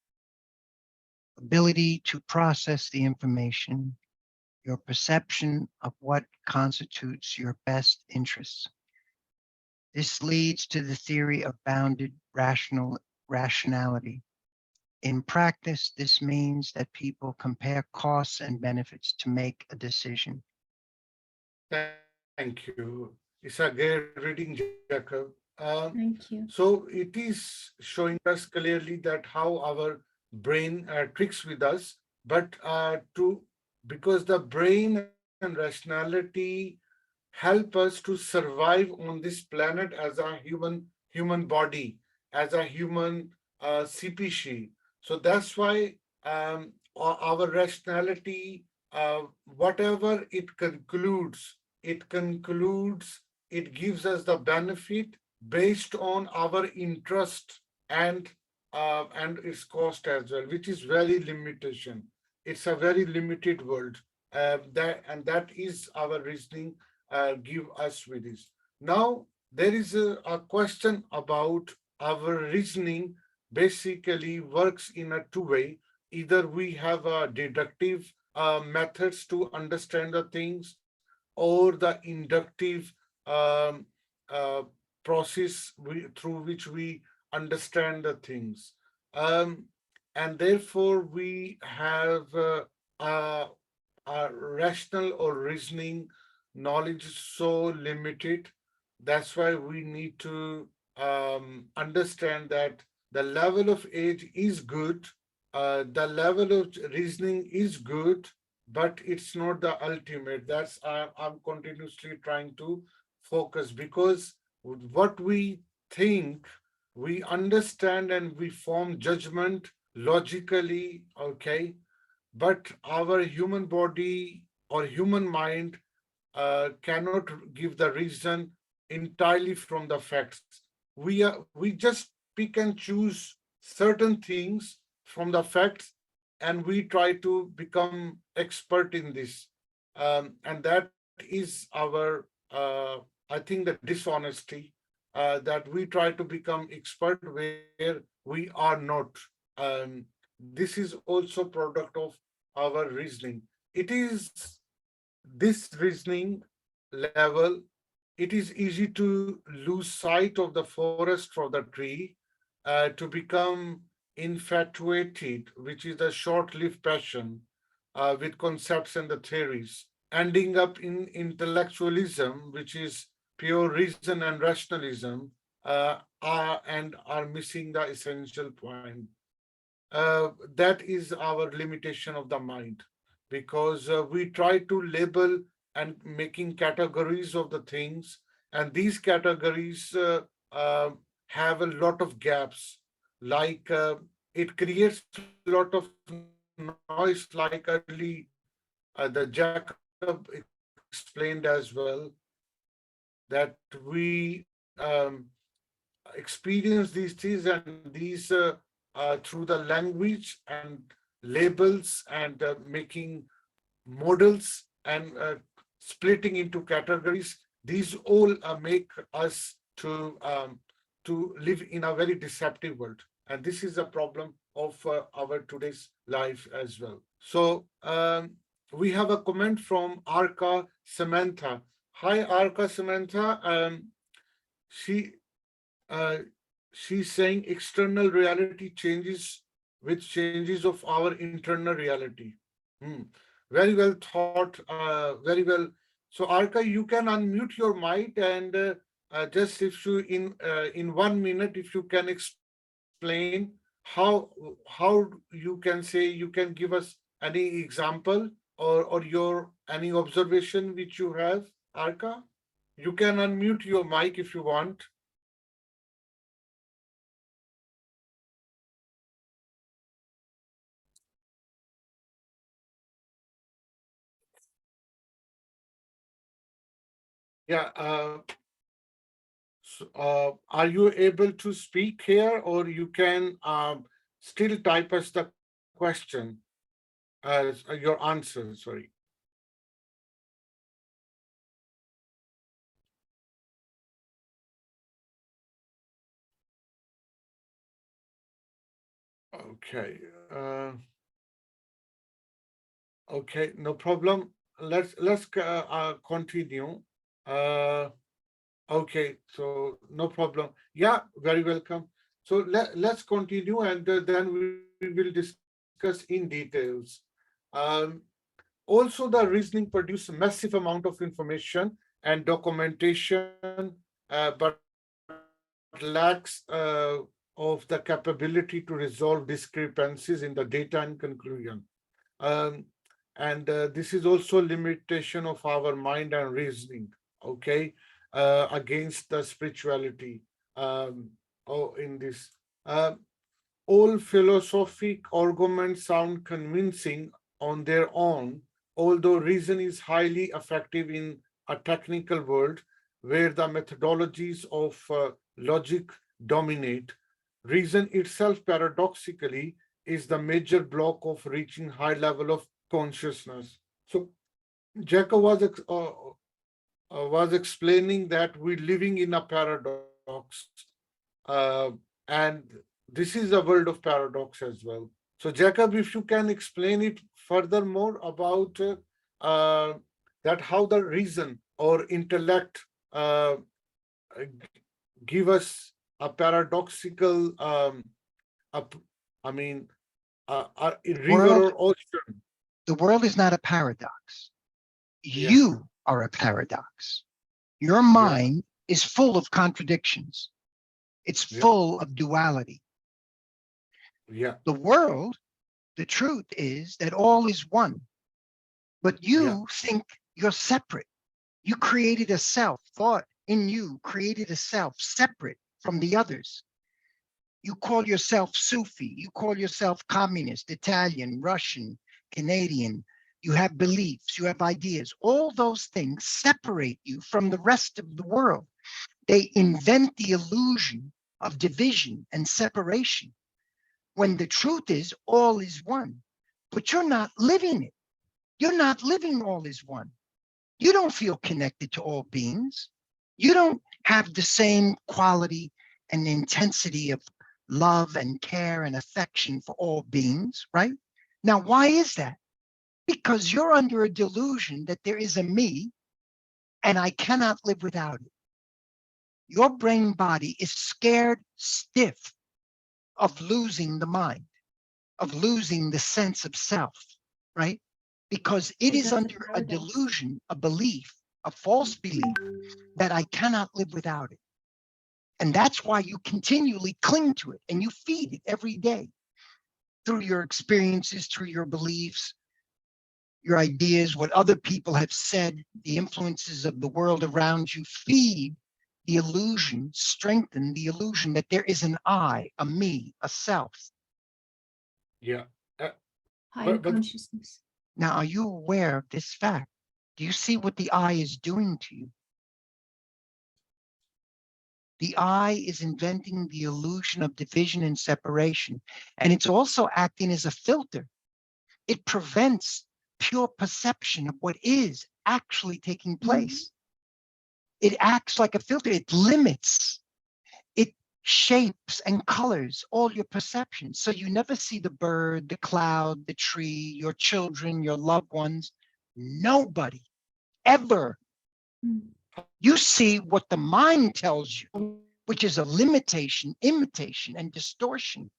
Ability to process the information, your perception of what constitutes your best interests. This leads to the theory of bounded rationality. In practice, this means that people compare costs and benefits to make a decision. Thank you. It's a great reading, Jacob. Thank you. So it is showing us clearly that how our brain tricks with us, but to because the brain and rationality help us to survive on this planet as a human body, as a human species. So that's why our rationality, whatever it concludes, it gives us the benefit based on our interest and its cost as well, which is very limitation. It's a very limited world. That is our reasoning give us with this. Now there is a question about our reasoning basically works in a two-way. Either we have a deductive methods to understand the things, or the inductive um, uh, process through which we understand the things. Um, and therefore, we have uh, rational or reasoning knowledge is so limited. That's why we need to understand that the level of age is good, the level of reasoning is good, but it's not the ultimate. I'm continuously trying to focus, because what we think, we understand and we form judgment logically, okay, but our human body or human mind cannot give the reason entirely from the facts. We just pick and choose certain things from the facts, and we try to become expert in this, and that is our I think the dishonesty, that we try to become expert where we are not. This is also product of our reasoning. It is this reasoning level, it is easy to lose sight of the forest for the tree, to become infatuated, which is a short-lived passion, with concepts and the theories, ending up in intellectualism, which is pure reason and rationalism, and are missing the essential point. That is our limitation of the mind, because we try to label and making categories of the things, and these categories have a lot of gaps. Like it creates a lot of noise, like early the Jacob explained as well, that we experience these things, and these through the language and labels and making models and splitting into categories. These all make us to live in a very deceptive world, and this is a problem of our today's life as well. So we have a comment from Arka Samantha. Hi, Arka Samantha. She uh, she's saying external reality changes with changes of our internal reality. Hmm. Very well thought. Very well. So, Arka, you can unmute your mic, and just if you in 1 minute, if you can explain how you can say, you can give us any example, or your any observation which you have, Arka. You can unmute your mic if you want. Yeah. Are you able to speak here, or you can still type us the question as your answer? Sorry. Okay. Okay. No problem. Let's continue. Uh, okay. So no problem. Yeah. Very welcome. So let's continue, and then we will discuss in details. Um, Also, the reasoning produces massive amount of information and documentation, but lacks of the capability to resolve discrepancies in the data and conclusion. Um, and this is also a limitation of our mind and reasoning, okay, against the spirituality, in this. All philosophic arguments sound convincing on their own, although reason is highly effective in a technical world where the methodologies of logic dominate. Reason itself, paradoxically, is the major block of reaching high level of consciousness. So Jacob was explaining that we're living in a paradox, and this is a world of paradox as well. So, Jacob, if you can explain it furthermore about that, how the reason or intellect give us a paradoxical, a, I mean, a river or ocean. The world is not a paradox. Yeah. You are a paradox. Your mind is full of contradictions. It's full of duality. Yeah. The world, the truth is that all is one, but you think you're separate. You created a self, thought in you created a self separate from the others. You call yourself Sufi, you call yourself communist, Italian, Russian, Canadian. You have beliefs, you have ideas. All those things separate you from the rest of the world. They invent the illusion of division and separation, when the truth is all is one. But you're not living it. You're not living all is one. You don't feel connected to all beings. You don't have the same quality and intensity of love and care and affection for all beings, right? Now, why is that? Because you're under a delusion that there is a me and I cannot live without it. Your brain body is scared stiff of losing the mind, of losing the sense of self, right? Because it is under a delusion, a belief, a false belief that I cannot live without it. And that's why you continually cling to it and you feed it every day through your experiences, through your beliefs, your ideas, what other people have said, the influences of the world around you. Feed the illusion, strengthen the illusion that there is an I, a me, a self. Yeah. Higher but consciousness. Now, are you aware of this fact? Do you see what the I is doing to you? The I is inventing the illusion of division and separation, and it's also acting as a filter. It prevents pure perception of what is actually taking place. It acts like a filter. It limits, it shapes and colors all your perceptions. So you never see the bird, the cloud, the tree, your children, your loved ones. Nobody ever. You see what the mind tells you, which is a limitation, imitation, and distortion.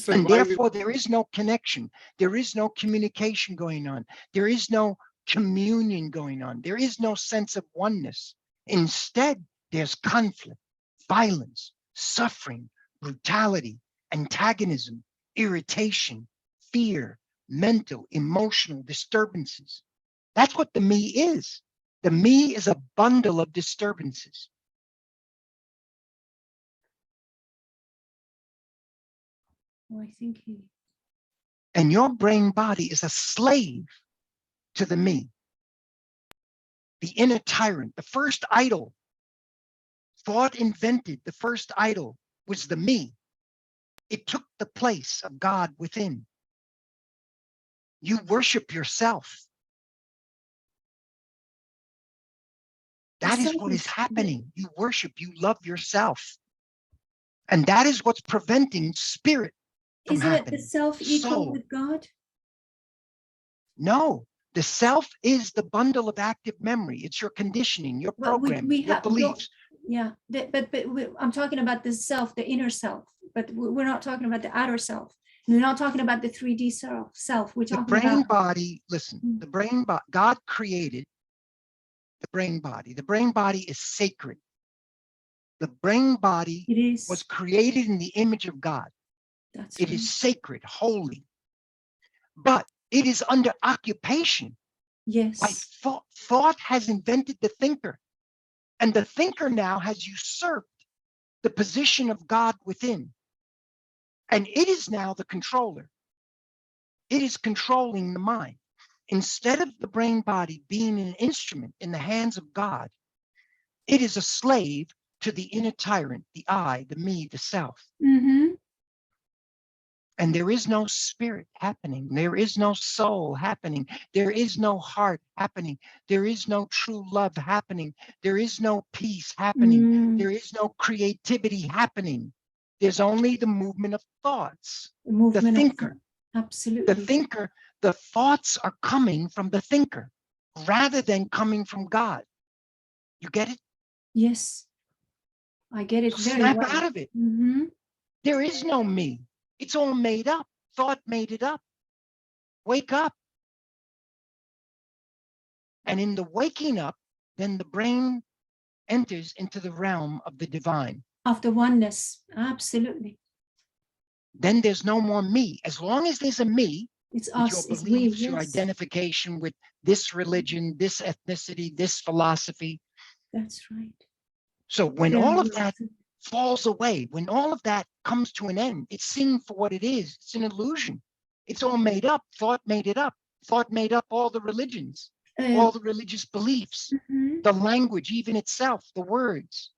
And therefore, there is no connection. There is no communication going on. There is no communion going on. There is no sense of oneness. Instead, there's conflict, violence, suffering, brutality, antagonism, irritation, fear, mental, emotional disturbances. That's what the me is. The me is a bundle of disturbances. Oh, I think he. And your brain body is a slave to the me. The inner tyrant, the first idol. Thought invented the first idol was the me. It took the place of God within. You worship yourself. That is what is happening. You worship, you love yourself. And that is what's preventing spirit from Isn't happening. it the self equal with God? No, the self is the bundle of active memory. It's your conditioning, your programming, your beliefs. Yeah, but I'm talking about the self, the inner self, but we're not talking about the outer self. We're not talking about the 3D self. We're talking about the brain about body. Listen, the brain body, God created the brain body. The brain body is sacred. The brain body was created in the image of God. It is sacred, holy, but it is under occupation. Yes. Like thought has invented the thinker, and the thinker now has usurped the position of God within. And it is now the controller. It is controlling the mind. Instead of the brain body being an instrument in the hands of God, it is a slave to the inner tyrant, the I, the me, the self. Mm-hmm. And there is no spirit happening. There is no soul happening. There is no heart happening. There is no true love happening. There is no peace happening. Mm. There is no creativity happening. There's only the movement of thoughts. The movement the thinker. Of, absolutely. The thinker, the thoughts are coming from the thinker rather than coming from God. You get it? Yes, I get it So very snap well. out of it. Mm-hmm. There is no me. It's all made up. Thought made it up. Wake up. And in the waking up, then the brain enters into the realm of the divine. Of the oneness, absolutely. Then there's no more me. As long as there's a me, It's with us, your it's we, beliefs, your yes. identification with this religion, this ethnicity, this philosophy. That's right. So when Very all of well that said. falls away, when all of that comes to an end, it's seen for what it is. It's an illusion. It's all made up. Thought made it up. Thought made up all the religions, all the religious beliefs, mhm. the language, even itself, the words.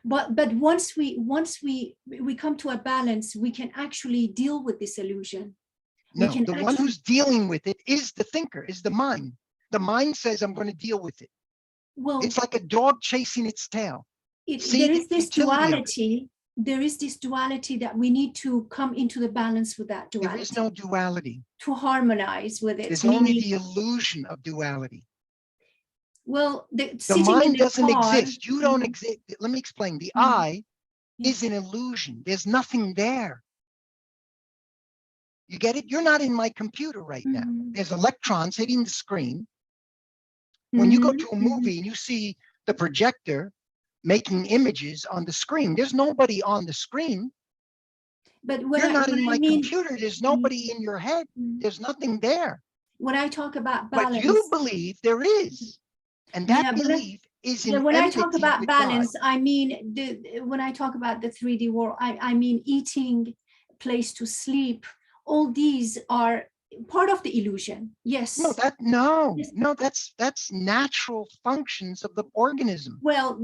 But once we come to a balance, we can actually deal with this illusion. No, We can the one who's dealing with it is the thinker, is the mind. The mind says, I'm going to deal with it. well, It's like a dog chasing its tail. See there the is this futility of it. duality. There is this duality that we need to come into the balance with that duality. There is no duality. To harmonize with it. There's only Meaning, the illusion of duality. well, The sitting in mind the doesn't car, exist. You don't exist. Let me explain. The Mhm. I is an illusion. There's nothing there. You get it? You're not in my computer right now. Mhm. There's electrons hitting the screen. When you go Mhm, to a mhm. movie and you see the projector making images on the screen, there's nobody on the screen. But when You're not when in I my mean, computer. There's nobody in your head. Mhm. There's nothing there. when I talk about But balance, you believe there is. And yeah, that belief is yeah, in when I talk enmity about with God. balance, I mean when I talk about the 3D world, I mean eating, place to sleep. All these are part of the illusion. Yes. Yes. That's natural functions of the organism. Well,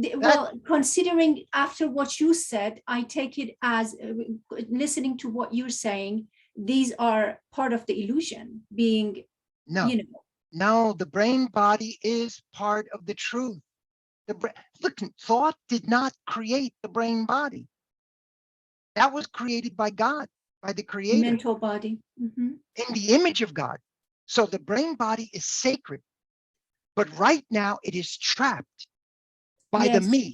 considering after what you said, I take it as listening to what you're saying. These are part of the illusion, being, No, you know. no, the brain body is part of the truth. Look, thought did not create the brain body. That was created by God, by the Creator, Mental body. Mhm. in the image of God. So the brain body is sacred, but right now it is trapped by the Yes. me.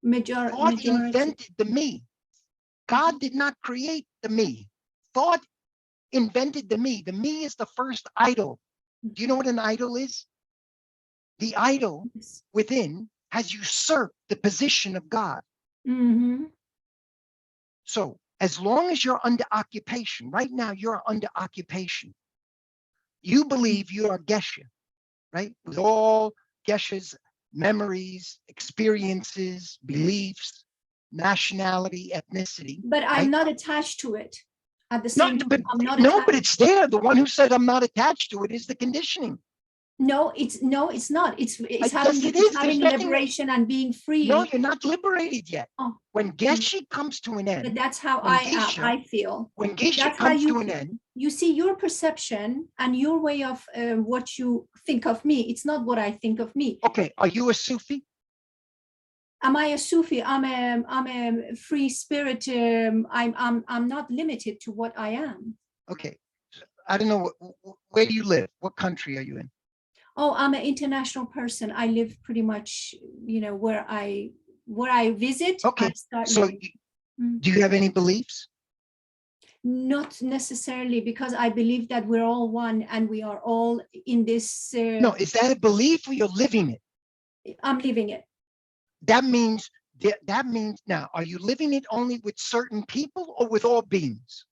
Thought Majority. invented the me. God did not create the me. Thought invented the me. The me is the first idol. Do you know what an idol is? The idol Yes. within has usurped the position of God. Mm-hmm. So as long as you're under occupation, right now you're under occupation. You believe you are Geshe, right? With all Geshe's memories, experiences, beliefs, nationality, ethnicity. But I'm right? not attached to it. At the No, same time, but I'm not no, attached. but it's there. The one who said I'm not attached to it is the conditioning. No, it's not. It's Yes, having it is. There's having nothing- liberation and being free. No, you're not liberated yet. Oh. When Geshe comes to an But end, that's how when I feel. when Geshe That's how comes you to an end, you see your perception and your way of what you think of me. It's not what I think of me. okay, are you a Sufi? Am I a Sufi? I'm a free spirit. I'm not limited to what I am. Okay, I don't know where do you live? What country are you in? Oh, I'm an international person. I live pretty much, where I visit. Okay, I start so living. do you have any beliefs? Not necessarily, because I believe that we're all one and we are all in this. No, is that a belief or you're living it? I'm living it. That means now, are you living it only with certain people or with all beings?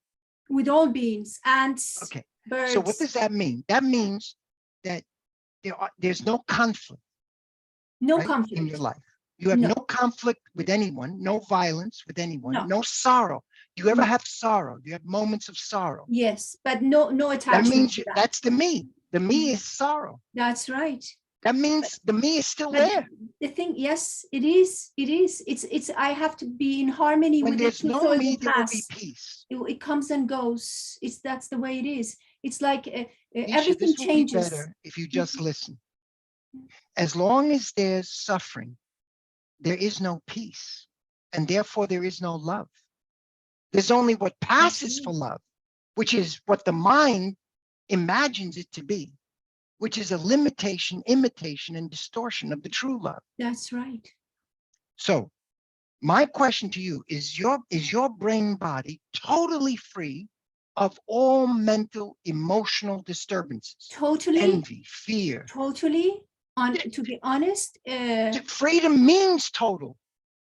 With all beings, ants, Okay, birds. so what does that mean? That means that there's no conflict. No right, conflict in your life. You have No. no conflict with anyone, no violence with anyone, No. no sorrow. Do you ever have sorrow? Do you have moments of sorrow? Yes, but no That attachment means to that. that's the me. The me is sorrow. That's right. That means the me is still But there. the thing, yes, it is. It is. It's. I have to be in harmony When with there's it, no so it me, will there will be pass. peace. It comes and goes. That's the way it is. It's like Isha, everything this will be changes. better if you just listen. As long as there's suffering, there is no peace, and therefore there is no love. There's only what passes for love, which is what the mind imagines it to be, which is a limitation, imitation, and distortion of the true love. That's right. So my question to you is your brain body totally free of all mental, emotional disturbances? Totally. Envy, fear. Totally. To be honest, Freedom means total.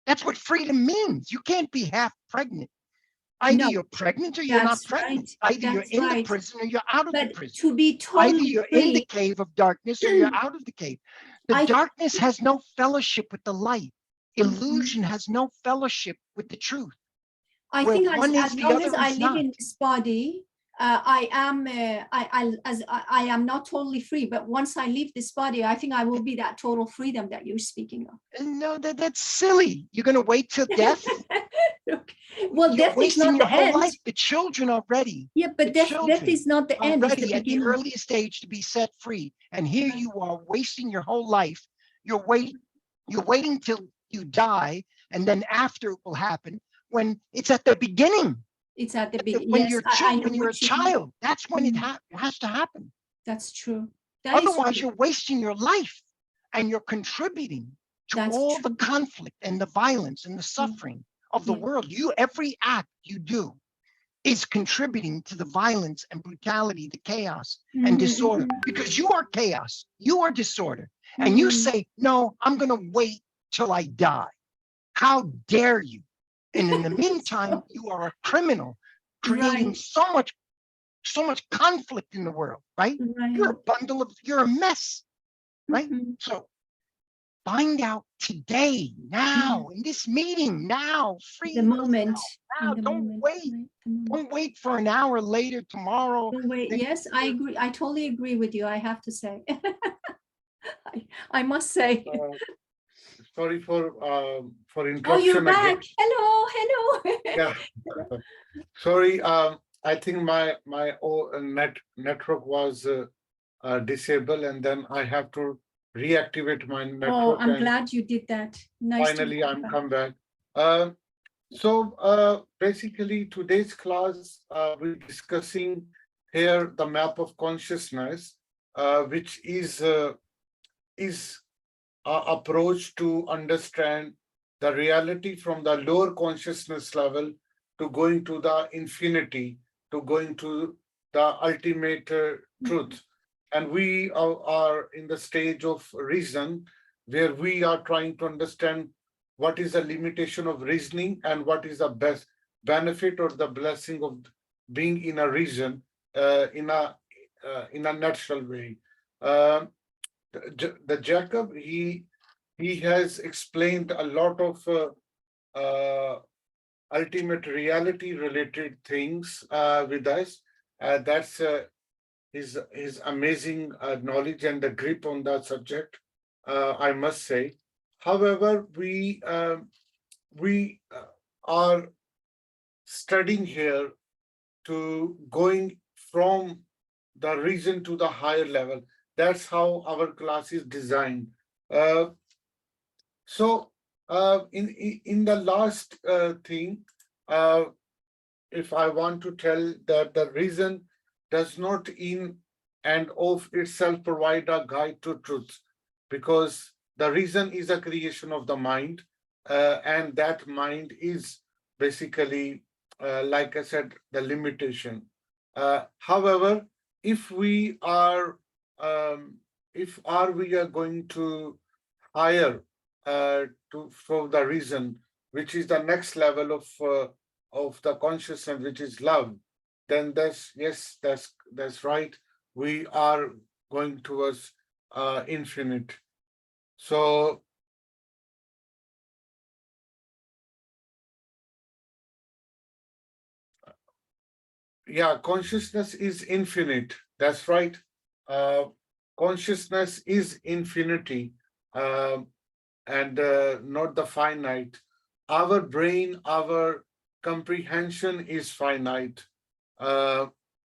That's what freedom means. You can't be half pregnant. Either no, you're pregnant or you're not that's pregnant. right. Either you're That's in the right. prison or you're out of the But prison. to be Either totally you're in the free, cave of darkness or you're out of the cave. The I- darkness has no fellowship with the light. Illusion has no fellowship with the truth. I Where think one as is, the long as other I is live not. in this body, I am not totally free. But once I leave this body, I think I will be that total freedom that you're speaking of. No, that's silly. You're going to wait till death? Okay. Well, You're death is wasting not your the whole end. life. The children are ready. Yeah, but The death is not the are end. It's the ready at the beginning. earliest age to be set free. And here you are wasting your whole life. You're waiting till you die, and then after it will happen when it's at the beginning. It's at the beginning. When Yes, you're I know when you're a what you mean. child, that's when it has to happen. That's true. That is Otherwise, true. you're wasting your life and you're contributing to That's all true. the conflict and the violence and the suffering of the Yeah. world. Every act you do is contributing to the violence and brutality, the chaos and disorder, because you are chaos, you are disorder. And you say, no, I'm going to wait till I die. How dare you? And in the meantime, you are a criminal, creating Right. so much conflict in the world, right? You're a mess, right? Mhm. So find out today, now, in this meeting, now, free The moment. now. In the Don't moment. wait. Right, the moment. Don't wait for an hour later, tomorrow. Don't wait. Then- Yes, I agree. I totally agree with you. I have to say. I must say. Sorry for Oh, interruption you're again. back. Hello. Yeah. Sorry. I think my network was disabled, and then I have to reactivate my network. Oh, I'm and glad you did that. Nice. finally, to I'm come back. Basically, today's class, we're discussing here the map of consciousness, which is our approach to understand the reality from the lower consciousness level to going to the infinity, to going to the ultimate truth. And we are in the stage of reason, where we are trying to understand what is the limitation of reasoning and what is the best benefit or the blessing of being in a reason in a natural way. The Jacob, he has explained a lot of ultimate reality related things with us. That's his amazing knowledge and the grip on that subject, I must say. However, we are studying here to going from the reason to the higher level. That's how our class is designed. In the last thing, if I want to tell that the reason does not in and of itself provide a guide to truth, because the reason is a creation of the mind, and that mind is basically, like I said, the limitation. However, if we are going to higher for the reason, which is the next level of the consciousness, which is love, then that's right. We are going towards infinite. So Yeah, consciousness is infinite. That's right. Uh, Consciousness is infinity, and not the finite. Our brain, our comprehension is finite. Uh,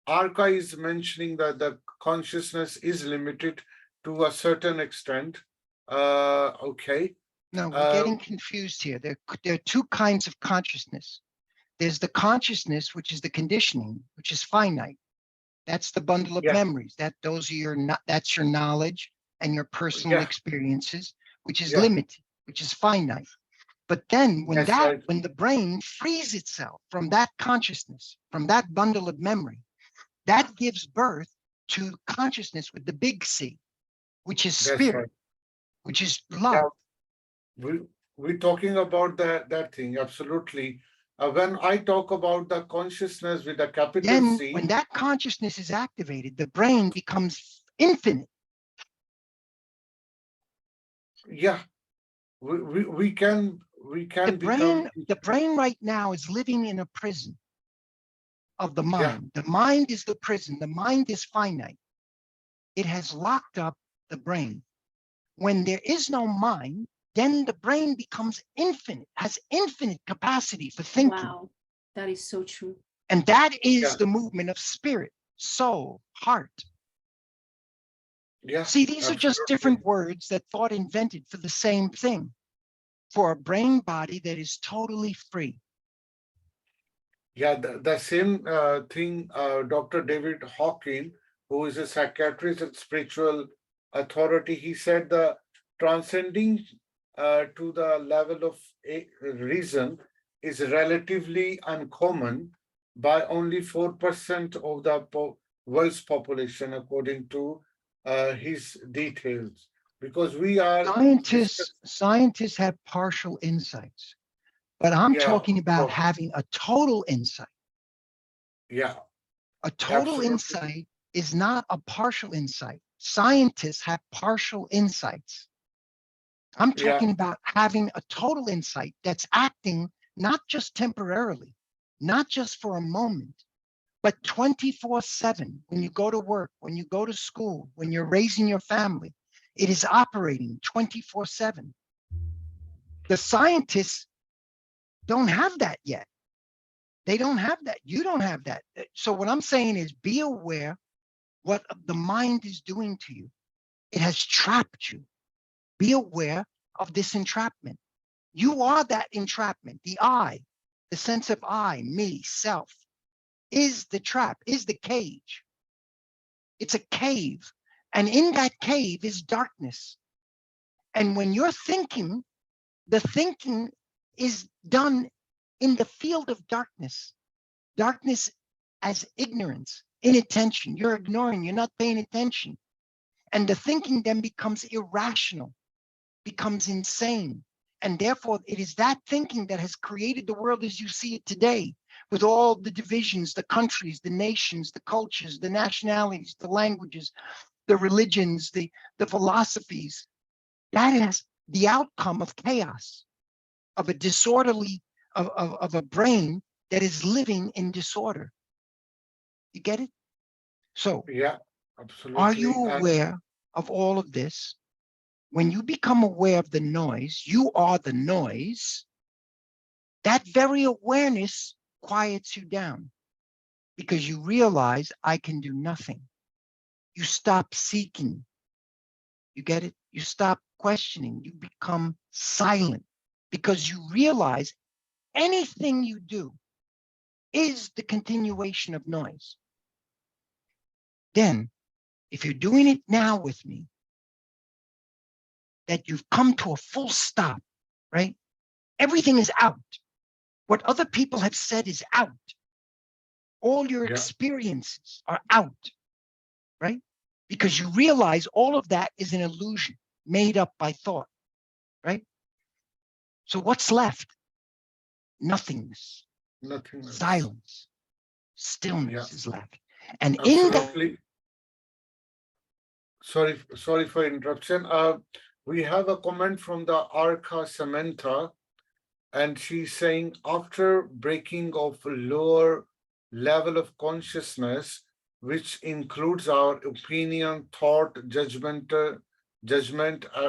Arca is mentioning that the consciousness is limited to a certain extent. Okay. No, we're Uh, getting confused here. There are two kinds of consciousness. There's the consciousness, which is the conditioning, which is finite. That's the bundle of yeah, memories. Those are that's your knowledge and your personal yeah, experiences, which is yeah. limited, which is finite. But then That's right. when the brain frees itself from that consciousness, from that bundle of memory, that gives birth to consciousness with the big C, which is That's spirit, right. which is Yeah, love. we we're talking about that thing. Absolutely. When I talk about the consciousness with a capital Then C, when that consciousness is activated, the brain becomes infinite. yeah, we can become. The brain right now is living in a prison of the Yeah, mind. The mind is the prison. The mind is finite. It has locked up the brain. When there is no mind, then the brain becomes infinite, has infinite capacity for thinking. Wow, that is so true. And that yeah, is the movement of spirit, soul, heart. yeah, See, these are just absolutely. different words that thought invented for the same thing, for a brain body that is totally free. Yeah, the same thing, Dr. David Hawking, who is a psychiatrist and spiritual authority, he said the transcending to the level of reason is relatively uncommon by only 4% of the world's population, according to his details. Because we are discussing, Scientists have partial insights, but I'm yeah, talking of about course, having a total insight. yeah, A total absolutely, insight is not a partial insight. Scientists have partial insights. I'm yeah, talking about having a total insight that's acting not just temporarily, not just for a moment, but 24/7. When you go to work, when you go to school, when you're raising your family, it is operating 24/7. The scientists don't have that yet. They don't have that. You don't have that. So what I'm saying is be aware what the mind is doing to you. It has trapped you. Be aware of this entrapment. You are that entrapment. The I, the sense of I, me, self, is the trap, is the cage. It's a cave. And in that cave is darkness. And when you're thinking, the thinking is done in the field of darkness. Darkness as ignorance, inattention. You're ignoring, you're not paying attention. And the thinking then becomes irrational, becomes insane. And therefore, it is that thinking that has created the world as you see it today, with all the divisions, the countries, the nations, the cultures, the nationalities, the languages, the religions, the philosophies. That is the outcome of chaos, of a disorderly, of a brain that is living in disorder. You get it? So, yeah, are you absolutely. aware of all of this? When you become aware of the noise, you are the noise. That very awareness quiets you down because you realize I can do nothing. You stop seeking. You get it? You stop questioning. You become silent because you realize anything you do is the continuation of noise. Then, if you're doing it now with me, that you've come to a full stop, right? Everything is out. What other people have said is out. All your Yeah, experiences are out, right? Because you realize all of that is an illusion made up by thought, right? So what's left? Nothingness, nothing else. silence, Yeah, stillness is left. And in that, absolutely. Sorry for interruption. We have a comment from the Arca Samantha, and she's saying after breaking of lower level of consciousness, which includes our opinion, thought, judgment,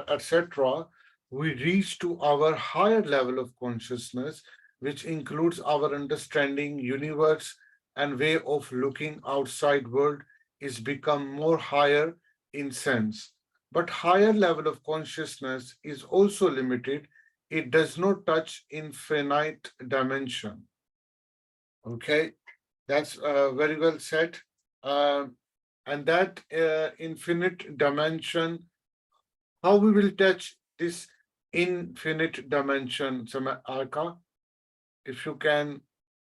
etc., we reach to our higher level of consciousness, which includes our understanding, universe, and way of looking outside world is become more higher in sense. But higher level of consciousness is also limited. It does not touch infinite dimension. Okay, that's very well said. And that infinite dimension, how we will touch this infinite dimension, Arka, if you can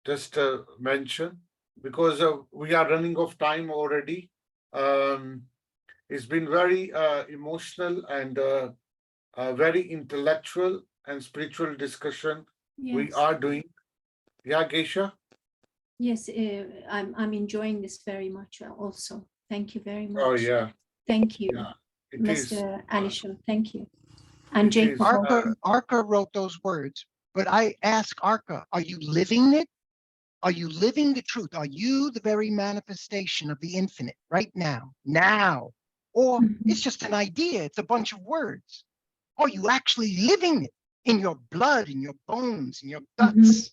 just mention, because we are running off time already. It's been very emotional and very intellectual and spiritual discussion we Yes. are doing. Yeah, Geisha? Yes, I'm enjoying this very much also. Thank you very much. Oh, yeah. Thank you, Yeah, it is. Mr. Alisha. Thank you. And It Jacob. is. Arca wrote those words, but I ask Arca, are you living it? Are you living the truth? Are you the very manifestation of the infinite right now? Now? Or it's just an idea, it's a bunch of words. Are you actually living it in your blood, in your bones, in your guts?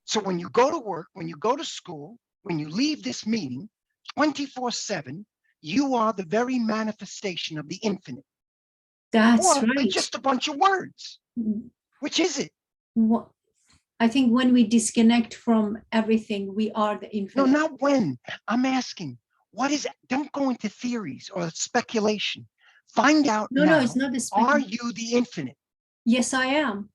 So when you go to work, when you go to school, when you leave this meeting, 24/7, you are the very manifestation of the infinite. That's Or right. it's just a bunch of words. Which is it? What, I think when we disconnect from everything, we are the No, infinite. not when. I'm asking, what is it? Don't go into theories or speculation. Find out No, now, no, it's not the are you the infinite? Yes, I am.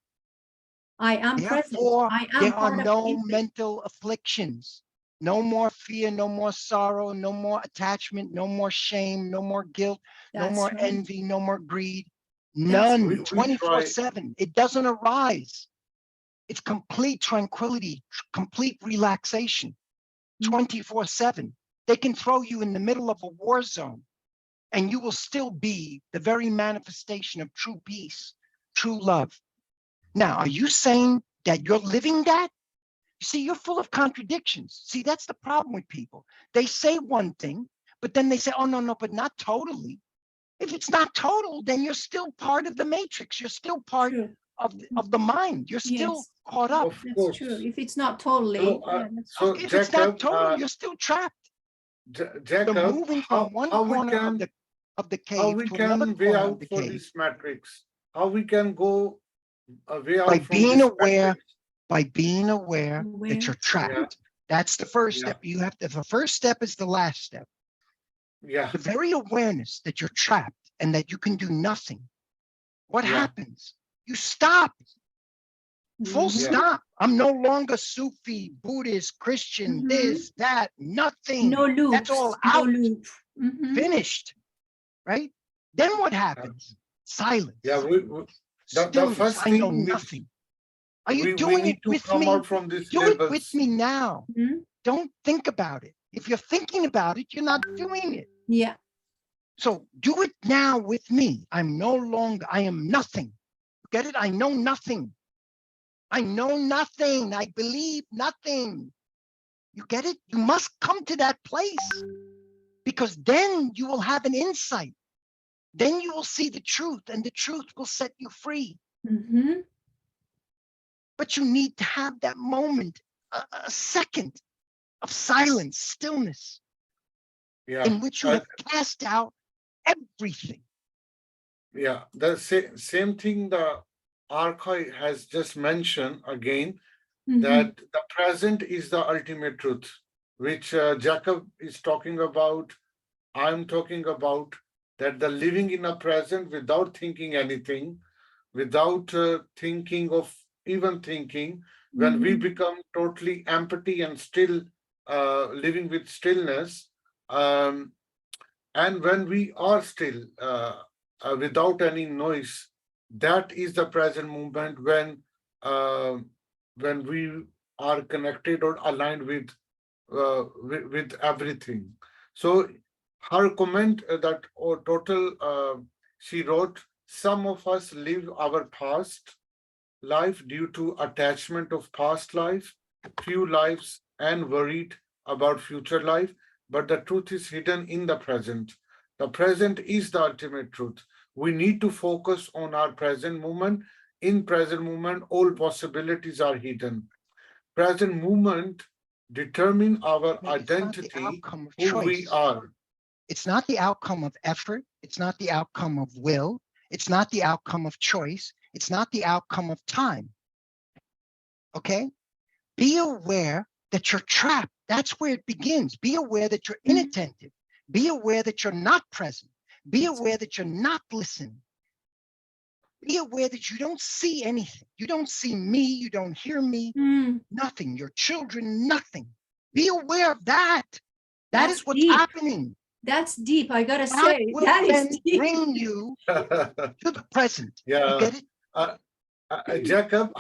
I am present. Therefore, I am there are part of no infinite. mental afflictions. No more fear, no more sorrow, no more attachment, no more shame, no more guilt, no That's more right. envy, no more greed. That's None, We try. 24/7. It doesn't arise. It's complete tranquility, complete relaxation, 24/7. They can throw you in the middle of a war zone and you will still be the very manifestation of true peace, true love. Now, are you saying that you're living that? You see, you're full of contradictions. See, that's the problem with people. They say one thing, but then they say, oh, no, but not totally. If it's not total, then you're still part of the matrix. You're still part true. of the mind. You're still Yes, caught up. Of that's course. true. If it's not totally, So, yeah, that's so If it's not Jacob, total, you're still trapped. You're Jacob, moving from one how we corner can of the how cave we to another can way corner of out the for cave this matrix? How we can go a way by out from being this aware, matrix? by being aware that Aware. you're trapped. Yeah. That's the first Yeah. step. You have to, the first step is the last step. Yeah. The very awareness that you're trapped and that you can do nothing. What Yeah. happens? You stop. Full Mhm. stop. I'm no longer Sufi, Buddhist, Christian, Mhm. this, that, nothing. No loops. That's all No out, loop. Mhm. finished, right? Then what happens? Silence. Yeah. The Stillness. first I know thing nothing. Are you we doing need it to with come me? out from these Do it with labels. me now. Mhm. Don't think about it. If you're thinking about it, you're not doing it. Yeah. So do it now with me. I'm no longer, I am nothing. Get it? I know nothing. I know nothing. I believe nothing. You get it? You must come to that place because then you will have an insight. Then you will see the truth and the truth will set you free. Mhm. But you need to have that moment, a second of silence, stillness, Yeah. in which you have cast out everything. Yeah. The same thing the archive has just mentioned again, Mhm. that the present is the ultimate truth, which Jacob is talking about. I'm talking about that the living in a present without thinking anything, without thinking of even thinking, when we Mhm. become totally empty and still living with stillness, and when we are still without any noise, that is the present moment when we are connected or aligned with everything. So her comment that total she wrote, some of us live our past life due to attachment of past life. Few lives and worried about future life, but the truth is hidden in the present. The present is the ultimate truth. We need to focus on our present moment. In present moment, all possibilities are hidden. Present moment determine our But it's not the identity, outcome of who we choice. are. It's not the outcome of effort. It's not the outcome of will. It's not the outcome of choice. It's not the outcome of time. Okay? Be aware that you're trapped. That's where it begins. Be aware that you're inattentive. Be aware that you're not present. Be aware that you're not listening. Be aware that you don't see anything. You don't see me. You don't hear me. Nothing. Your children, nothing. Be aware of that. That That's is what's deep. happening. That's deep. I gotta That say, will that is then deep. bring you to the present. You Yeah. get it? Jacob,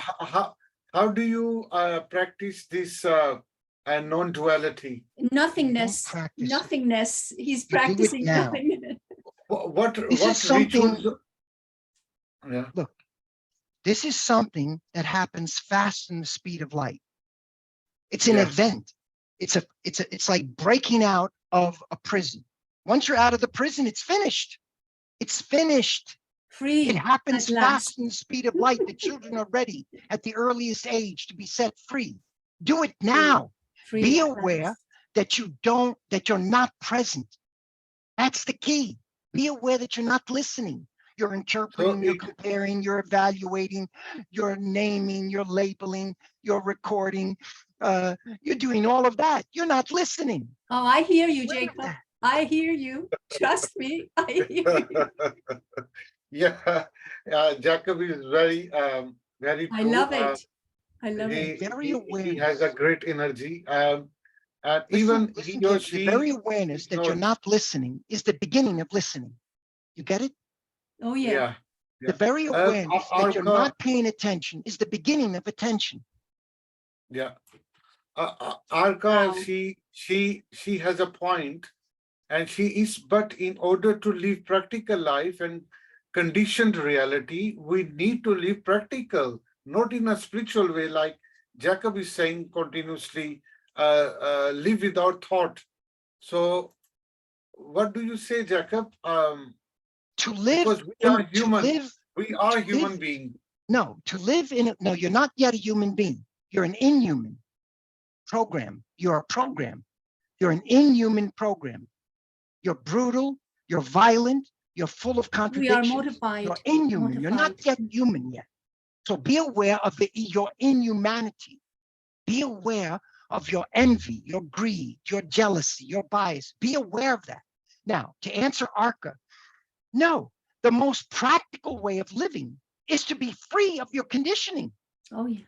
how do you practice this non-duality? Nothingness. practice it. Nothingness. He's You do it practicing now. nothingness. What This is rituals? something, Yeah. look, this is something that happens fast in the speed of light. It's an Yes. event. It's like breaking out of a prison. Once you're out of the prison, it's finished. It's finished. Free. It happens at fast last. in the speed of light. The children are ready at the earliest age to be set free. Do it now. Free Be at aware last. that you're not present. That's the key. Be aware that you're not listening. You're interpreting, you're comparing, you're evaluating, you're naming, you're labeling, you're recording. You're doing all of that. You're not listening. Oh, I hear you, Where is Jacob. that? I hear you. Trust me. I hear you. Yeah, Jacob is very very I true. love it. I love He, it. Very he has a awareness. great energy. And Listen, even listen he or to the very she awareness that you're ignores. not listening is the beginning of listening. You get it? Oh, yeah. Yeah, The yeah. very awareness that you're Arka, not paying attention is the beginning of attention. yeah. Arka, Wow. she has a point, and she is. But in order to live practical life and conditioned reality, we need to live practical, not in a spiritual way, like Jacob is saying continuously. Live without thought. So, what do you say, Jacob? To live Because we in, are to human. live, We are to human live, beings. no, to live in it. No, you're not yet a human being. You're an inhuman program. You're a program. You're an inhuman program. You're brutal. You're violent. You're full of We are contradictions. mortified. You're inhuman. You're not yet human yet. So be aware of your inhumanity. Be aware of your envy, your greed, your jealousy, your bias. Be aware of that. Now, to answer Arca, no, the most practical way of living is to be free of your conditioning. Oh, yeah.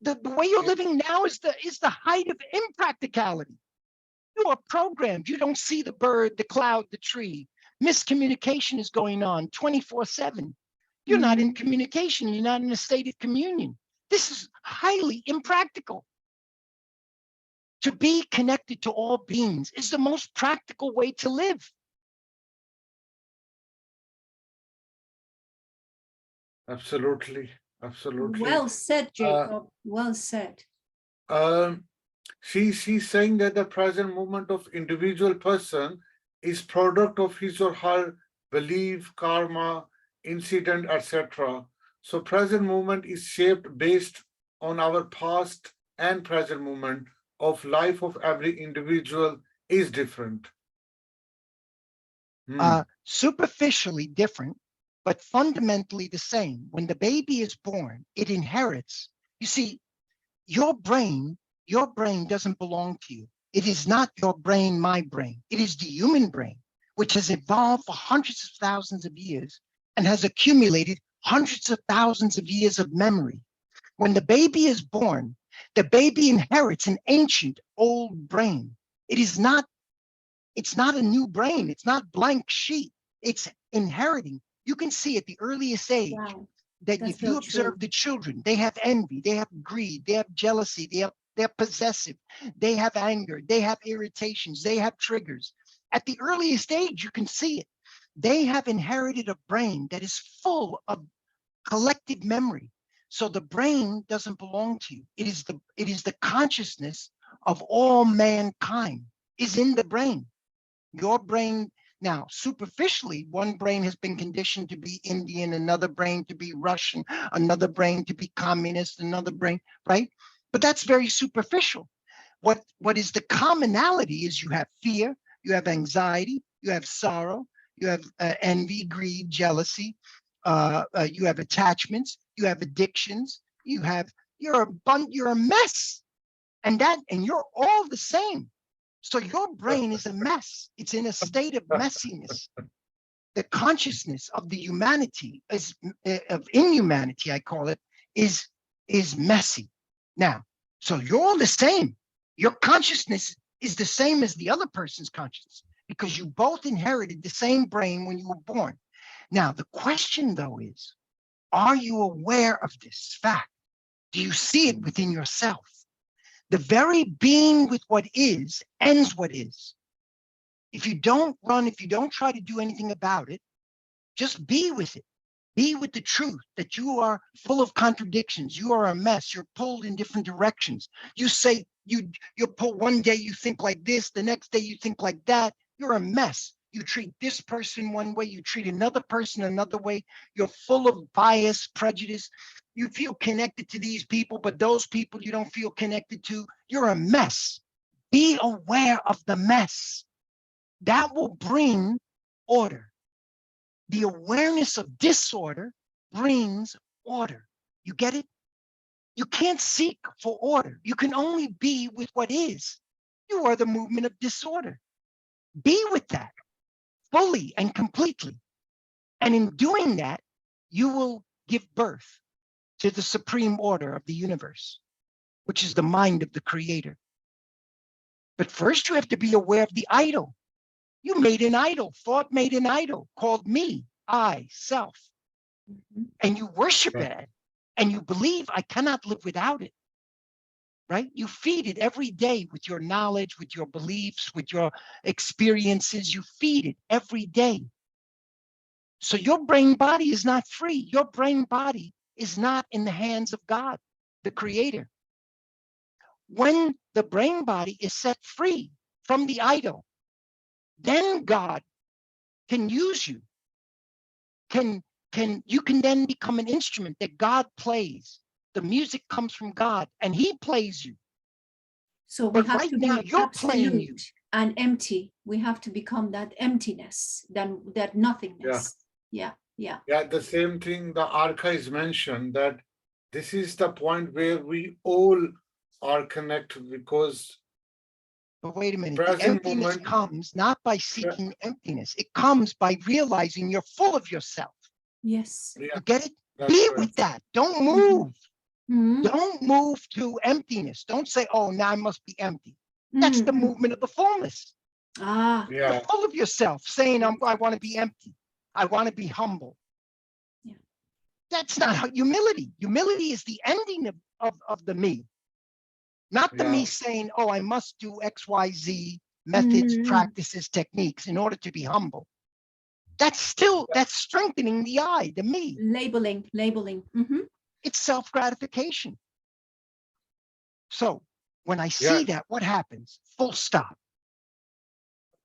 The way you're living now is the height of impracticality. You are programmed. You don't see the bird, the cloud, the tree. Miscommunication is going on 24/7. You're not in communication. You're not in a state of communion. This is highly impractical. To be connected to all beings is the most practical way to live. Absolutely, absolutely. Well said, Jacob. Well said. She's saying that the present moment of individual person is product of his or her belief, karma, incident, etc. So present moment is shaped based on our past and present moment of life of every individual is different. Superficially different, but fundamentally the same. When the baby is born, it inherits. You see, your brain doesn't belong to you. It is not your brain, my brain. It is the human brain, which has evolved for hundreds of thousands of years and has accumulated hundreds of thousands of years of memory. When the baby is born, the baby inherits an ancient old brain. It's not a new brain. It's not blank sheet. It's inheriting. You can see at the earliest age that That's if you so observe true. the children, they have envy, they have greed, they have jealousy, they're possessive, they have anger, they have irritations, they have triggers. At the earliest age, you can see it. They have inherited a brain that is full of collective memory. So the brain doesn't belong to you. It is the consciousness of all mankind is in the brain. Your brain, now, superficially, one brain has been conditioned to be Indian, another brain to be Russian, another brain to be communist, another brain, right? But that's very superficial. What is the commonality is you have fear, you have anxiety, you have sorrow, you have envy, greed, jealousy, you have attachments, you have addictions, you're a mess, and you're all the same. So your brain is a mess. It's in a state of messiness. The consciousness of the humanity of inhumanity, I call it, is messy. Now, so you're all the same. Your consciousness is the same as the other person's consciousness because you both inherited the same brain when you were born. Now, the question though is, are you aware of this fact? Do you see it within yourself? The very being with what is ends what is. If you don't run, if you don't try to do anything about it, just be with it. Be with the truth that you are full of contradictions. You are a mess. You're pulled in different directions. You say you're pulled one day, you think like this, the next day you think like that. You're a mess. You treat this person one way, you treat another person another way. You're full of bias, prejudice. You feel connected to these people, but those people you don't feel connected to. You're a mess. Be aware of the mess. That will bring order. The awareness of disorder brings order. You get it? You can't seek for order. You can only be with what is. You are the movement of disorder. Be with that fully and completely. And in doing that, you will give birth to the supreme order of the universe, which is the mind of the creator. But first you have to be aware of the idol. You made an idol, thought made an idol called me, I, self. And you worship it and you believe I cannot live without it, right? You feed it every day with your knowledge, with your beliefs, with your experiences. You feed it every day. So your brain body is not free. Your brain body is not in the hands of God, the creator. When the brain body is set free from the idol, then God can use you. You can then become an instrument that God plays. The music comes from God and he plays you. So we But have right to now be you're playing you. absolute and empty. We have to become that emptiness, that nothingness. Yeah. Yeah, the same thing the archives mentioned, that this is the point where we all are connected, because But wait a minute, the present emptiness moment, comes not by seeking emptiness. It comes by realizing you're full of yourself. Yes. yeah, You get it? that's Be right. with that. Don't move. Mhm. Don't move to emptiness. Don't say, oh, now I must be empty. That's the Mhm. movement of the fullness. Ah, You're Yeah, full of yourself, saying, I want to be empty. I want to be humble. Yeah. That's not how humility. Humility is the ending of the me. Not the me yeah, saying, oh, I must do X, Y, Z methods, Mhm. practices, techniques in order to be humble. That's strengthening the I, the me. Labeling. Mhm. It's self-gratification. So when I yeah, see that, what happens? Full stop.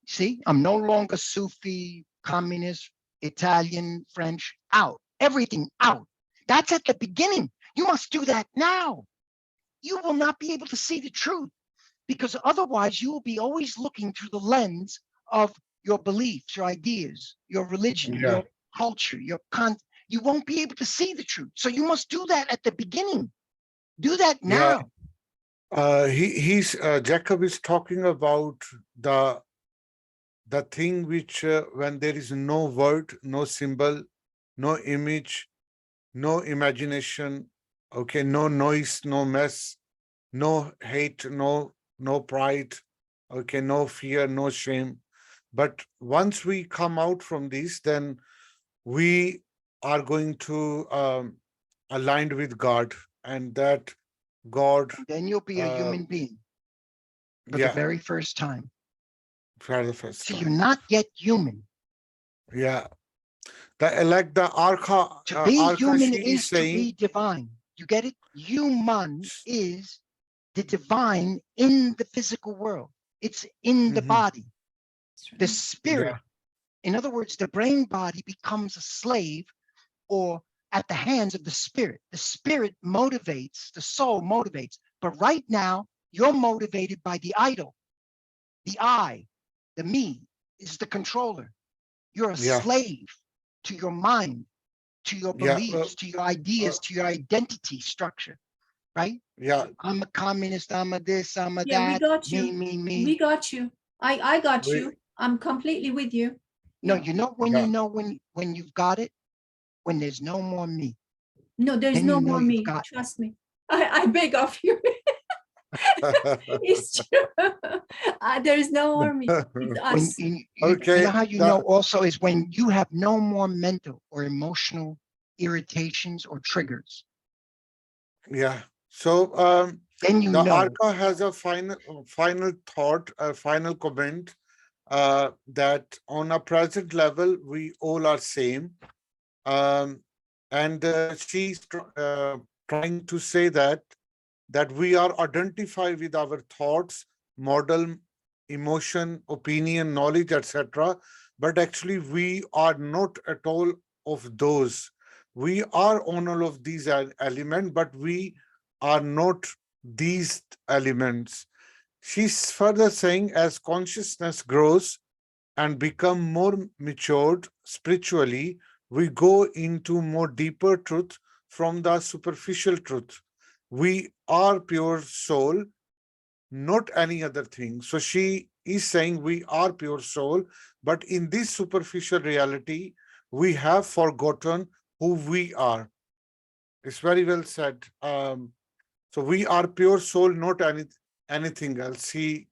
See, I'm no longer Sufi, communist, Italian, French, out. Everything out. That's at the beginning. You must do that now. You will not be able to see the truth because otherwise you will be always looking through the lens of your beliefs, your ideas, your religion, yeah. your culture, you won't be able to see the truth. So you must do that at the beginning. Do that Yeah. now. Jacob is talking about the thing which when there is no word, no symbol, no image, no imagination, okay, no noise, no mess, no hate, no pride, okay, no fear, no shame. But once we come out from this, then we are going to aligned with God, and that God, And then you'll be a uh, human being for the yeah, very first time. for the first So you're time. not yet human. Yeah, like the To be Arka, human she is is to saying, be divine. You get it? Human is the divine in the physical world. It's in the body. The spirit, in other words, the brain body becomes a slave or at the hands of the spirit. The spirit motivates, the soul motivates. But right now, you're motivated by the idol. The I, the me, is the controller. You're a slave to your mind, to your beliefs, to your ideas, to your identity structure, right? Yeah. I'm a communist, I'm a this, I'm a Yeah, we that, got you. me. We got you. I got We- you. I'm completely with you. No, Yeah. you know when you've got it? When there's no more me. No, there's Then no you know more you've me. got- Trust me. I beg of you. It's true. There's no more me. It's When us. you Okay, know how you know also is when you have no more mental or emotional irritations or triggers. yeah. So Then you the know. Arca has a final thought, a final comment that on a present level we all are same, and she's trying to say that we are identified with our thoughts, model, emotion, opinion, knowledge, etc. But actually, we are not at all of those. We are on all of these elements, but we are not these elements. She's further saying, as consciousness grows and become more matured spiritually, we go into more deeper truth from the superficial truth. We are pure soul, not any other thing. So she is saying we are pure soul, but in this superficial reality, we have forgotten who we are. It's very well said. So we are pure soul, not anything else. She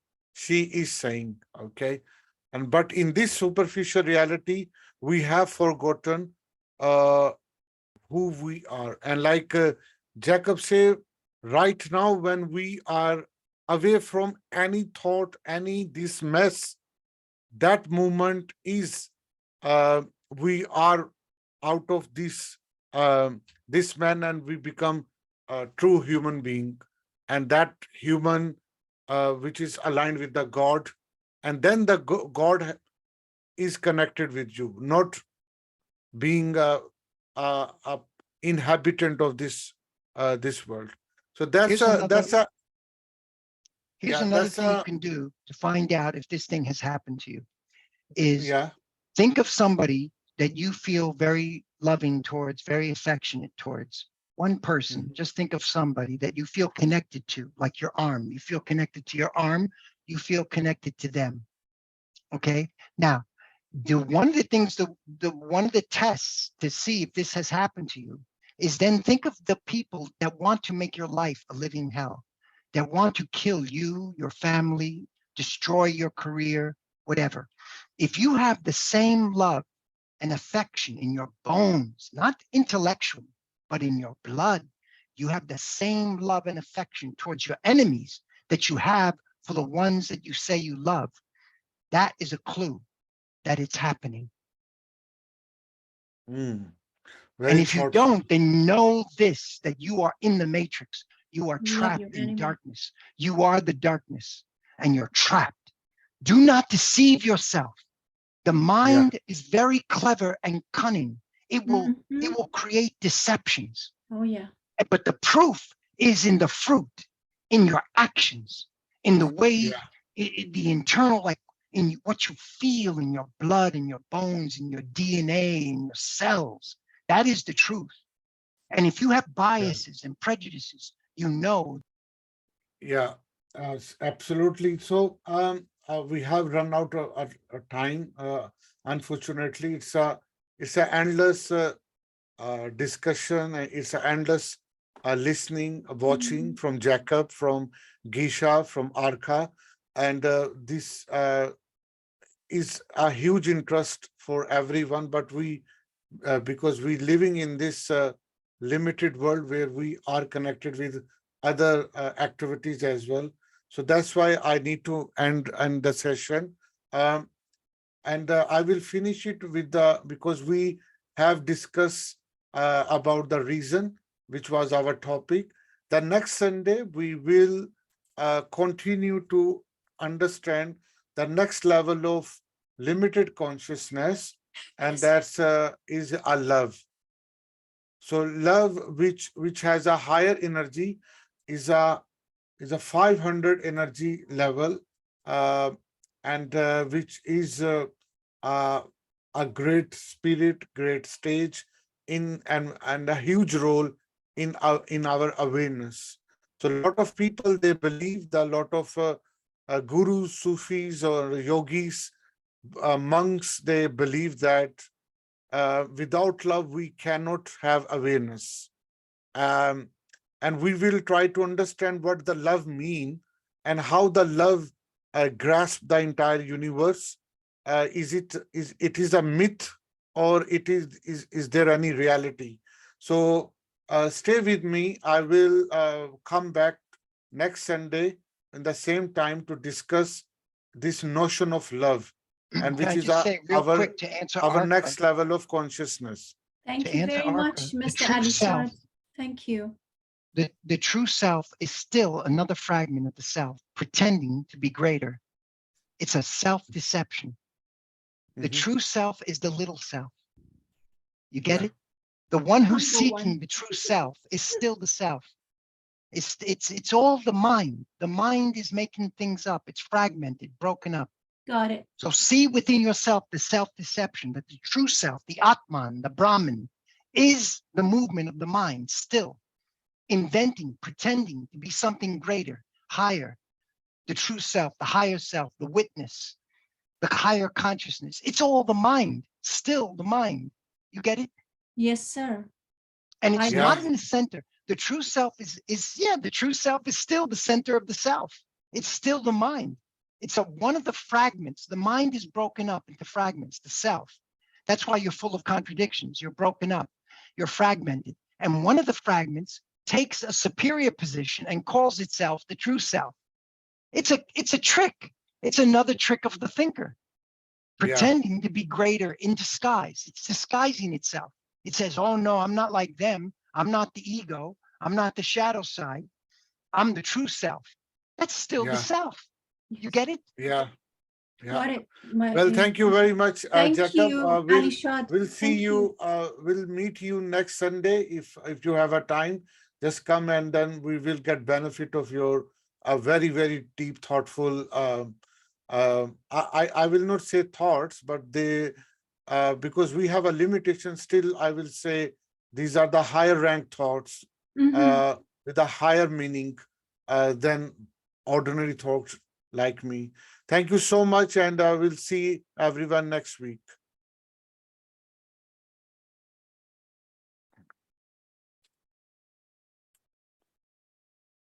is saying, okay. And but in this superficial reality, we have forgotten who we are. And like Jacob said, right now when we are away from any thought, any this mess, that moment is we are out of this man and we become a true human being, and that human which is aligned with the God, and then the God is connected with you, not being a inhabitant of this world. So Here's another thing you can do to find out if this thing has happened to you is think of somebody that you feel very loving towards, very affectionate towards. One person, just think of somebody that you feel connected to, like your arm. You feel connected to your arm, you feel connected to them. Okay. Now, one of the things, one of the tests to see if this has happened to you is then think of the people that want to make your life a living hell, that want to kill you, your family, destroy your career, whatever. If you have the same love and affection in your bones, not intellectually, but in your blood, you have the same love and affection towards your enemies that you have for the ones that you say you love. That is a clue that it's happening. And if you don't, then know this, that you are in the matrix. You are trapped in darkness. You are the darkness and you're trapped. Do not deceive yourself. The mind is very clever and cunning. It will create deceptions. Oh, yeah. But the proof is in the fruit, in your actions, in the way, the internal, like in what you feel in your blood, in your bones, in your DNA, in your cells. That is the truth. And if you have biases and prejudices, you know. Yeah, absolutely. So we have run out of time. Unfortunately, it's a endless discussion. It's an endless listening, watching from Jacob, from Gisha, from Arka, and this is a huge interest for everyone. But we, because we living in this limited world where we are connected with other activities as well. So that's why I need to end the session. And I will finish it with because we have discussed about the reason, which was our topic. The next Sunday, we will continue to understand the next level of limited consciousness, and that's is a love. So love, which has a higher energy, is a 500 energy level, uh, and which is uh, a great spirit, great stage and a huge role in our awareness. So a lot of people, they believe that a lot of gurus, Sufis or yogis, monks, they believe that without love, we cannot have awareness. Um, and we will try to understand what the love mean and how the love grasp the entire universe. Is it is a myth, or is there any reality? So stay with me. I will come back next Sunday in the same time to discuss this notion of love, and Can I which is just say real our quick to answer our our next level of consciousness. Thank To you answer very our much, the Mr. true self. Alishad. Thank you. The true self is still another fragment of the self, pretending to be greater. It's a self-deception. The Mhm. true self is the little self. You get Yeah. it? The one who's Humble one. seeking the true self is still the self. It's all the mind. The mind is making things up. It's fragmented, broken up. Got it. So see within yourself the self-deception, that the true self, the Atman, the Brahman, is the movement of the mind still, inventing, pretending to be something greater, higher, the true self, the higher self, the witness, the higher consciousness. It's all the mind, still the mind. You get it? Yes, sir. And I it's Yeah. not in the center. The true self is the true self is still the center of the self. It's still the mind. It's one of the fragments. The mind is broken up into fragments, the self. That's why you're full of contradictions. You're broken up. You're fragmented. And one of the fragments takes a superior position and calls itself the true self. It's a trick. It's another trick of the thinker, pretending to be greater in disguise. It's disguising itself. It says, oh no, I'm not like them. I'm not the ego. I'm not the shadow side. I'm the true self. That's still the Yeah. self. You get it? Yeah. Yeah. Got it. Well, thank you very much, Thank Jacob. you, We'll Alishad. we'll see Thank you. We'll meet you next Sunday if you have a time. Just come, and then we will get benefit of your very deep, thoughtful. I will not say thoughts, but they because we have a limitation. Still, I will say these are the higher ranked thoughts Mhm. with a higher meaning than ordinary thoughts like me. Thank you so much, and we'll see everyone next week.